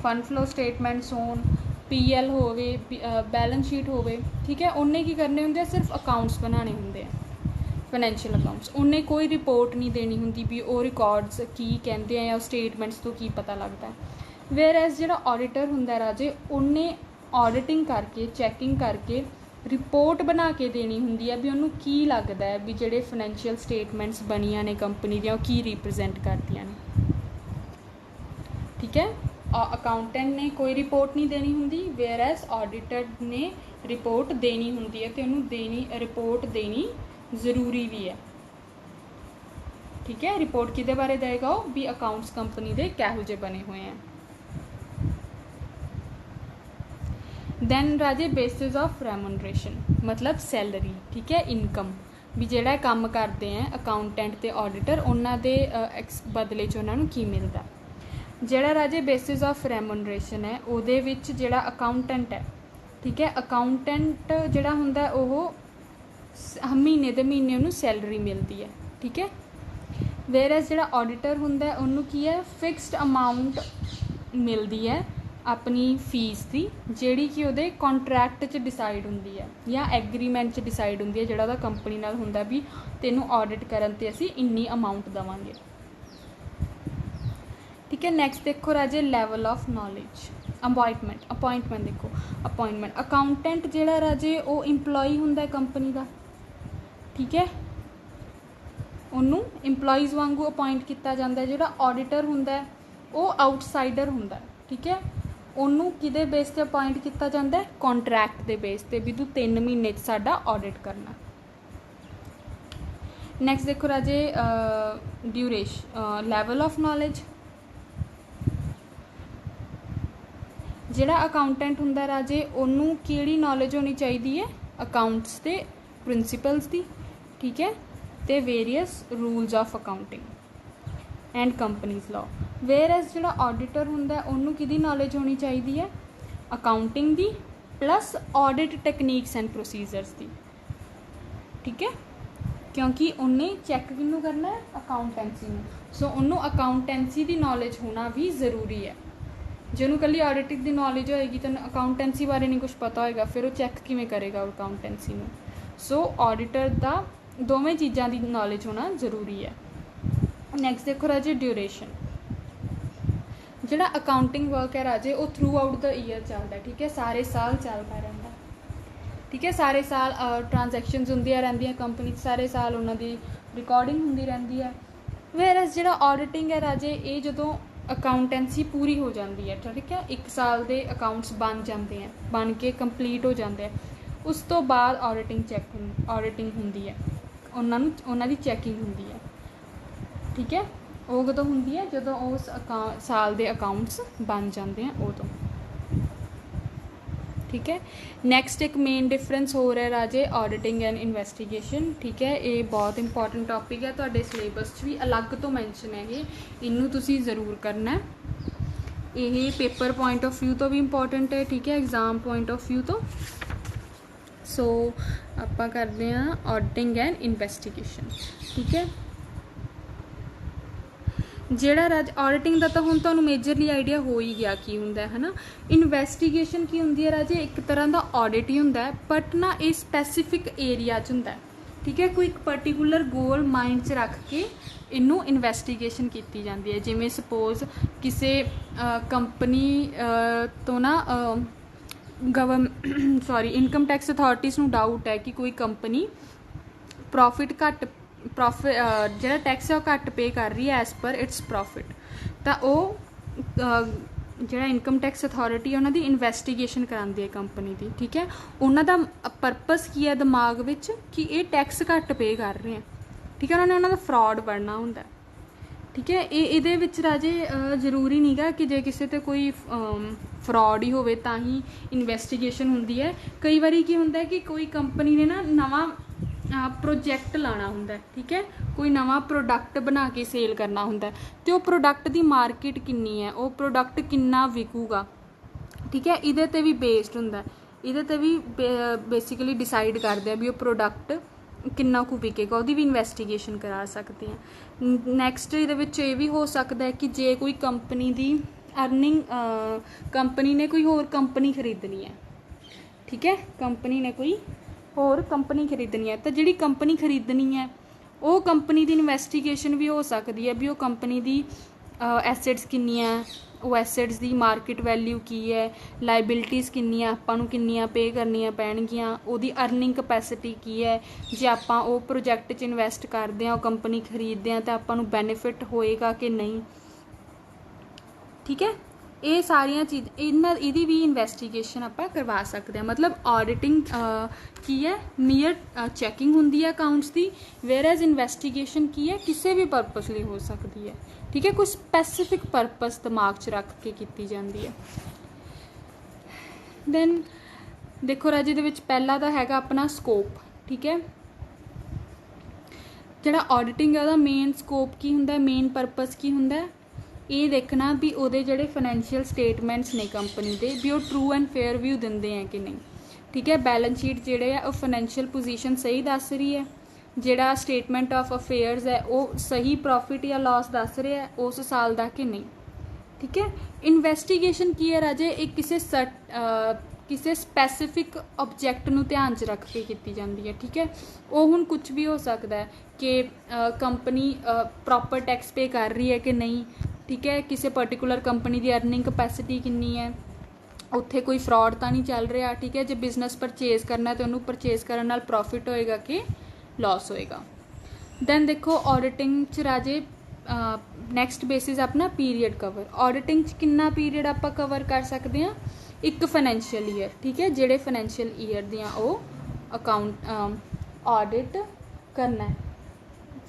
फंड फ्लो स्टेटमेंट्स होन, PL होवे, बैलेंस शीट होवे। ठीक है, उन्हें की करने होंगे, सिर्फ अकाउंट्स बनाने होंगे हैं, फाइनैंशियल अकाउंट्स। उन्हें कोई रिपोर्ट नहीं देनी होंगी भी वो रिकॉर्ड्स की कहते हैं या स्टेटमेंट्स तो की पता लगता है। वेयर एज जो ऑडिटर होंगे राजे उन्हें ऑडिटिंग करके चैकिंग करके रिपोर्ट बना के देनी होंगी है भी उन्होंने की लगता है भी जोड़े फाइनैंशियल स्टेटमेंट्स बनिया ने कंपनी दियां की रिप्रजेंट करदियां ने। ठीक है, अकाउंटेंट ने कोई रिपोर्ट नहीं देनी होंगी, वेयर एज ऑडिटर ने रिपोर्ट देनी होंगी है तो उन्होंने रिपोर्ट देनी जरूरी भी है। ठीक है, रिपोर्ट किहदे बारे देगा वो भी अकाउंट्स कंपनी दे किहो जे बने हुए हैं। दैन राजे बेसिस ऑफ रेमुनरेशन मतलब सैलरी। ठीक है, इनकम भी जिहड़ा काम करते हैं अकाउंटेंट ते ऑडिटर उन्हां दे बदले च उन्हां नूं की मिलदा। जिहड़ा राजे बेसिस ऑफ रेमुनरेशन है उहदे विच जिहड़ा अकाउंटेंट है, ठीक है, अकाउंटेंट जिहड़ा हुंदा ओह महीने दे महीने उन्होंने सैलरी मिलती है। ठीक है, वेयर एज जो ऑडिटर होंगे उन्होंने की है फिक्सड अमाउंट मिलती है अपनी फीस की जिहड़ी कि उहदे कॉन्ट्रैक्ट च डिसाइड होंदी है या एग्रीमेंट च डिसाइड होंदी है, जिहड़ा कंपनी नाल हुंदा भी तैनूं ऑडिट करन ते असीं इन्नी अमाउंट देवांगे। ठीक है, नैक्सट देखो राजे लैवल ऑफ नॉलेज। अपॉइंटमेंट देखो अपॉइंटमेंट अकाउंटेंट जिहड़ा राजे वो इंपलॉई हुंदा है कंपनी का। ठीक है, उन्होंने इंपलॉईज़ वांगू अपॉइंट किया जाता है। जो ऑडिटर होंगे वो आउटसाइडर होंगे। ठीक है, उन्होंने किदे बेस पर अपॉइंट किया जाता है, कॉन्ट्रैक्ट के बेस पर भी तू 3 महीने साडा ऑडिट करना। नैक्सट देखो राजे ड्यूरेशन लैवल ऑफ नॉलेज। जिहड़ा अकाउंटेंट होंगे राजे उन्होंने किहड़ी नॉलेज होनी चाहिए है, अकाउंट्स के प्रिंसीपल्स की। ठीक है, ते various rules of accounting and companies law. Whereas जो ऑडिटर होंगे उन्होंने किहदी नॉलेज होनी चाहिए है, अकाउंटिंग की plus audit techniques and procedures की। ठीक है, क्योंकि उन्हें चैक किनू करना है, अकाउंटेंसी में। सो उन्होंने अकाउंटेंसी की नॉलेज होना भी ज़रूरी है। जे उन्होंने कल्ली ऑडिटिंग की नॉलेज होएगी तो अकाउंटेंसी बारे नहीं कुछ पता होएगा, फिर वो चैक किवें करेगा अकाउंटेंसी में। सो ऑडिटर का दोवें चीज़ों की नॉलेज होना ज़रूरी है। नैक्सट देखो राजे ड्यूरेशन, जिहड़ा अकाउंटिंग वर्क है राजे वो थ्रू आउट द ईयर चलता है, ठीक है, सारे साल चलता रहता, ठीक है, सारे साल ट्रांजैक्शनस होंदियां रहंदियां कंपनी, सारे साल उन्होंने रिकॉर्डिंग होंदी रहती है। वेरस जिहड़ा ऑडिटिंग है राजे ये जदों अकाउंटेंसी पूरी हो जाती है, ठीक है, 1 साल के अकाउंट्स बन जाते हैं, बन के कंप्लीट हो जाते हैं, उस तो बाद ऑडिटिंग होंदी है, उन्होंने दी चैकिंग होंदी है, ठीक है, वो कदों होंदी है जदों उस साल के अकाउंट्स बन जाते हैं उदों, ठीक है। नैक्सट एक मेन डिफरेंस हो रहा है राजे ऑडिटिंग एंड इन्वेस्टिगेशन, ठीक है, ये बहुत इंपॉर्टेंट टॉपिक है, तुहाडे सिलेबस भी अलग तो मैंशन है, ये इनू तुसी ज़रूर करना है, ये पेपर पॉइंट ऑफ व्यू तो भी इंपॉर्टेंट है, ठीक है, एग्जाम पॉइंट ऑफ व्यू तो। सो आपां करते हैं ऑडिटिंग एंड इन्वेस्टिगेशन, ठीक है। ਜਿਹੜਾ ਰਾਜ ऑडिटिंग का तो हुण तुहानूं मेजरली आइडिया हो ही गया की हुंदा है ना। इन्वेस्टिगेशन की हुंदी है राजे, एक तरह का ऑडिट ही हुंदा है, बट ना ये स्पैसीफिक एरिया च हुंदा है, ठीक है, कोई एक पर्टिकुलर गोल माइंड च रख के इनू इन्वेस्टिगेशन की जाती है। जिवें सपोज किसी कंपनी तो ना इनकम टैक्स अथॉरिटीज़ नूं डाउट है कि कोई कंपनी प्रॉफिट घट जिहड़ा टैक्स है घट पे कर रही है एज पर इट्स प्रॉफिट, तो जिहड़ा इनकम टैक्स अथॉरिटी है उन्होंने इन्वेस्टिगेशन कराती है कंपनी की, ठीक है, उन्होंने परपस की है दिमाग विच कि ये टैक्स घट पे कर रहे हैं, ठीक है, उन्होंने फ्रॉड बढ़ना होंदा, ठीक है। ये राजे जरूरी नहीं गा कि जे किसी ते कोई फ्रॉड ही होवे तां ही इन्वेस्टिगेशन होंदी है। कई बारी की होंदा है कि कोई कंपनी ने ना नवा प्रोजैक्ट लाना होंदा, ठीक है, कोई नवा प्रोडक्ट बना के सेल करना होंदा, तो वो प्रोडक्ट की मार्केट किन्नी है, वो प्रोडक्ट किन्ना विकूगा, ठीक है, इहदे ते भी बेस्ड होंदा, इहदे ते भी बेसिकली डिसाइड करदे आ भी वो प्रोडक्ट किन्ना कु विकेगा, उसकी भी इन्वेस्टिगेशन करा सकते हैं। नैक्सट ये भी हो सकता है कि जे कोई कंपनी की अर्निंग कंपनी ने कोई होर कंपनी खरीदनी है, ठीक है, कंपनी ने कोई होर कंपनी खरीदनी है, तो जिहड़ी कंपनी खरीदनी है वो कंपनी की इन्वेस्टिगेशन भी हो सकती है भी वो कंपनी की एसेट्स किन्नी है, वो एसेट्स की मार्केट वैल्यू की है, लाइबिलिटीज़ किन्नियां आपां नूं किन्नियां पे करनियां पैणगियां, उहदी अर्निंग कैपेसिटी की है, जे आपां वो प्रोजैक्ट च इन्वैसट करते हैं, वो कंपनी खरीदते हैं तो आपां नूं बैनीफिट होएगा कि नहीं, ठीक है, ये सारिया चीज़ इहदी भी इन्वेस्टिगेशन आपां करवा सकते हैं। मतलब ऑडिटिंग की है मीयर चैकिंग होंदी है अकाउंट्स की, वेयर एज इन्वेस्टिगेशन की है किसी भी परपस लिए हो सकती है, ठीक है, कोई स्पैसीफिक परपस दिमाग च रख के की जाती है। दैन देखो राजे दे विच पहला तो हैगा अपना स्कोप, ठीक है, जिहड़ा ऑडिटिंग है उसदा मेन स्कोप की हुंदा, मेन परपस की हुंदा, ये देखना भी उहदे जिहड़े फाइनैंशियल स्टेटमेंट्स ने कंपनी के भी वो ट्रू एंड फेयर व्यू दिंदे हैं कि नहीं, ठीक है, बैलेंस शीट जिहड़े है वो फाइनैंशियल पोजीशन सही दस रही है, जिहड़ा स्टेटमेंट ऑफ अफेयर्स है वो सही प्रॉफिट या लॉस दस रहा है उस साल का कि नहीं, ठीक है। इन्वेस्टिगेशन की है राजे एक किसी स्पैसीफिक ऑबजैक्ट नूं ध्यान च रख के की जाती है, ठीक है, वो हुण कुछ भी हो सकता है कि कंपनी प्रॉपर टैक्स पे कर रही है कि नहीं, ठीक है, किसी पर्टिकुलर कंपनी की अर्निंग कैपेसिटी किन्नी है, उत्थे कोई फ्रॉड तो नहीं चल रहा, ठीक है, जो बिजनेस परचेज करना है तो उन्होंने परचेज करने नाल प्रॉफिट होएगा कि लॉस होएगा। दैन देखो ऑडिटिंग च राजे नैक्सट बेसिस अपना पीरीयड कवर, ऑडिटिंग च कितना पीरीयड आप कवर कर सकते हैं, एक फाइनैंशियल ईयर, ठीक है, जिहड़े फाइनैंशियल ईयर दियां वो अकाउंट ऑडिट करना है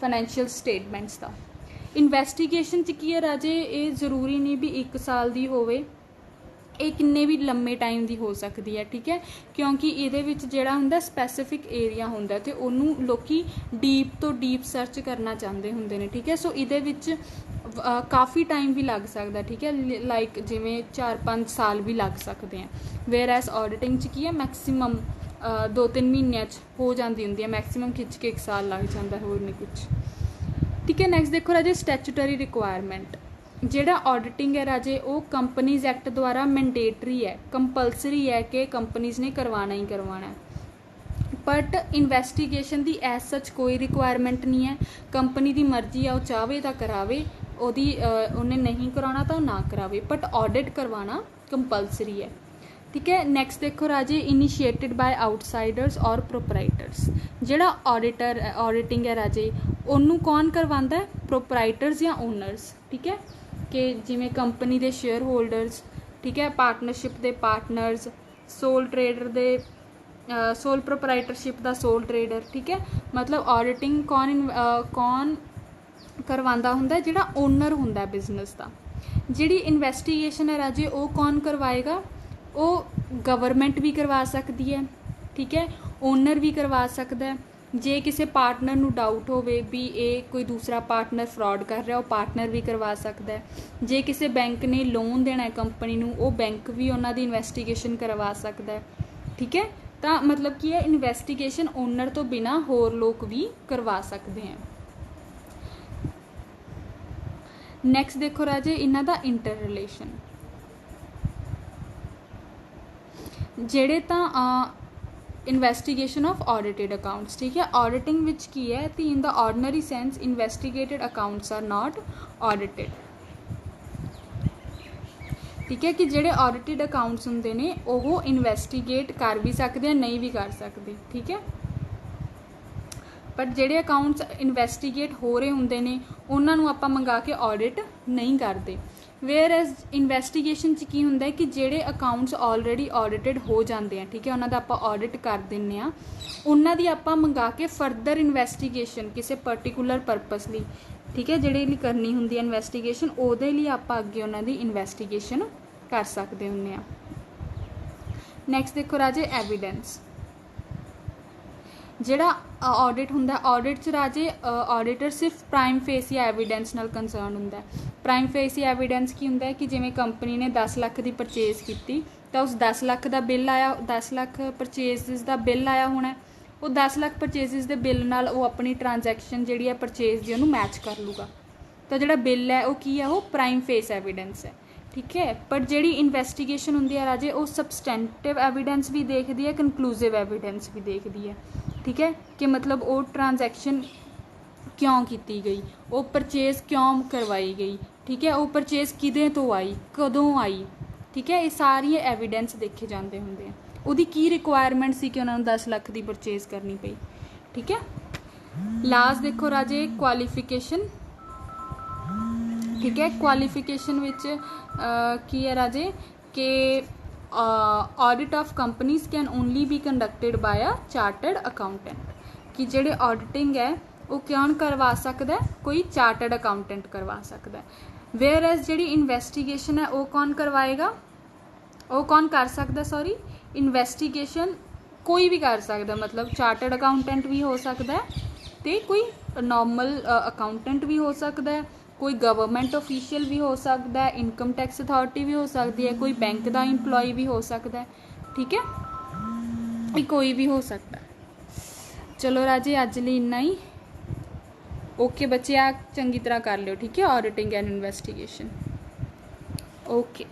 फाइनैंशियल स्टेटमेंट्स का। इन्वेस्टिगेशन च की है राजे ये जरूरी नहीं भी 1 साल की होवे, ये किन्ने भी लंबे टाइम की हो सकती है, ठीक है, क्योंकि ये जिहड़ा हुंदा स्पैसीफिक एरिया हुंदा ते उन्होंने लोकी डीप तो डीप सर्च करना चाहते होंगे ने, ठीक है, सो ये काफ़ी टाइम भी लग सकता, ठीक है, लाइक जिमें 4-5 साल भी लग सकते हैं, वेयर एज ऑडिटिंग की है मैक्सीमम 2-3 ਮਹੀਨਿਆਂ 'ਚ ਹੋ ਜਾਂਦੀ ਹੁੰਦੀ ਹੈ, ਮੈਕਸੀਮਮ ਖਿੱਚ ਕੇ 1 ਸਾਲ ਲੱਗ ਜਾਂਦਾ, ਹੋਰ ਨਹੀਂ ਕੁਛ। ठीक है, नैक्सट देखो राजे स्टैचूटरी रिक्वायरमेंट। ਜਿਹੜਾ ऑडिटिंग है राजे वो कंपनीज एक्ट द्वारा मैंडेटरी है, कंपलसरी है कि कंपनीज ने करवाना ही करवाना है। बट इन्वैसटीगेशन की एज सच कोई रिक्वायरमेंट नहीं है। कंपनी की मर्जी है, वो चाहे तो करावे, ਉਹਦੀ ਉਹਨੇ नहीं कराना तो ना करावे, बट ऑडिट करवाना कंपलसरी है। ठीक है, नैक्सट देखो राजे इनिशिएटेड बाय आउटसाइडर्स और प्रोपराइटर्स। ਜਿਹੜਾ ऑडिटर ऑडिटिंग है राजे ਉਹਨੂੰ कौन करवाता है? प्रोपराइटर्स या ओनर्स। ठीक है, कि जिमें कंपनी के शेयर होल्डर्स, ठीक है, पार्टनरशिप के पार्टनर्स, सोल ट्रेडर दे सोल प्रोपराइटरशिप का सोल ट्रेडर। ठीक है, मतलब ऑडिटिंग कौन करवांदा हुंदा? जिहड़ा ओनर हुंदा बिजनेस का। जिहड़ी इन्वैसटीगेशन है राजे वो कौन करवाएगा? वो गवर्नमेंट भी करवा सकती है। ठीक है, ओनर भी करवा सकता है। जे किसी पार्टनर नूं डाउट होवे भी ये कोई दूसरा पार्टनर फ्रॉड कर रहा, वो पार्टनर भी करवा सकता है। जे किसी बैंक ने लोन देना है कंपनी नूं, वो बैंक भी उन्हां दी इन्वैसटीगेशन करवा सकता है। ठीक है, तो मतलब की है इन्वैसटीगेशन ओनर तो बिना होर लोग भी करवा सकते हैं। नैक्सट देखो राजे इन्हां दा इंटर रिलेशन। ਜਿਹੜੇ ਤਾਂ इन्वैसटीगेशन ऑफ ऑडिटेड अकाउंट्स। ठीक है, ऑडिटिंग विच की है तो in the ordinary sense investigated accounts are not audited. ठीक है, कि ਜਿਹੜੇ ऑडिटेड अकाउंट्स ਹੁੰਦੇ ਨੇ ਉਹ इन्वैसटीगेट कर भी सकते हैं, नहीं भी कर सकते। ठीक है, बट ਜਿਹੜੇ अकाउंट्स इन्वैसटीगेट हो रहे ਹੁੰਦੇ ਨੇ ਉਹਨਾਂ ਨੂੰ ਆਪਾਂ ਮੰਗਾ ਕੇ ऑडिट नहीं करते। वेयर एज इन्वैसटीगेशन च की हुंदा है कि ਜਿਹੜੇ अकाउंट्स ऑलरेडी ऑडिटेड हो जाते हैं, ठीक है, उन्हों का आप ऑडिट कर दें, उन्होंने आप मंगा के फरदर इन्वैसटीगेशन किसी पर्टिकुलर परपस ली, ठीक है, जिहड़े लिए करनी हुंदी है इन्वैसटीगेशन, उहदे लिए आप अगे उन्होंने इन्वैसटीगेशन कर सकते हुंदे आ। नैक्सट देखो राजे एविडेंस। जिहड़ा ऑडिट हुंदा, ऑडिट च राजे ऑडिटर सिर्फ प्राइम फेस या एविडेंस नाल कंसर्न हुंदा है। प्राइम फेस या एविडेंस की हुंदा है कि जिवें कंपनी ने 10 लाख की परचेज की तो उस 10 लाख का बिल आया, 10 लाख परचेजिज का बिल आया होना, वो 10 लाख परचेजिज के बिल नाल वो अपनी ट्रांजैक्शन जिहड़ी है परचेज की उहनूं मैच कर लूगा। तो जिहड़ा बिल है वो की है, वो प्राइम फेस एविडेंस है। ठीक है, पर जिहड़ी इन्वैसटीगेशन हुंदी है राजे वो सबसटेंटिव एविडेंस भी देखती है, कंकलूसिव एविडेंस भी देखती है। ठीक है, कि मतलब वो ट्रांजैक्शन क्यों की गई, वो परचेज क्यों करवाई गई। ठीक है, वो परचेज किदे तो आई, कदों आई। ठीक है, ये सारी एविडेंस देखे जाते होंगे। उहदी की रिक्वायरमेंट सी कि उन्होंने 10 लाख की परचेज करनी पई। ठीक है, लास्ट देखो राजे क्वालिफिकेशन। ठीक है, क्वालिफिकेशन विच की है राजे कि audit of companies can only be conducted by a chartered accountant. कि जिहड़े ऑडिटिंग है वो कौन करवा सकता है? कोई चार्टर्ड अकाउंटेंट करवा सकता है। वेयर एज जिहड़ी इन्वैसटीगेशन है वो कौन करवाएगा, वो कौन कर सकता? सॉरी, इन्वैसटीगेशन कोई भी कर सकता, मतलब चार्टर्ड अकाउंटेंट भी हो सकता है तो कोई नॉर्मल अकाउंटेंट भी हो सकता है, कोई गवर्नमेंट ऑफिशियल भी हो सकता है, इनकम टैक्स अथॉरिटी भी हो सकती है, कोई बैंक का इंपलॉय भी हो सकता है। ठीक है, ये कोई भी हो सकता है। चलो राजे अज लई इन्ना ही। ओके बच्चे, आ चंगी तरह कर लियो। ठीक है, ऑडिटिंग एंड इन्वैसटीगेशन। ओके।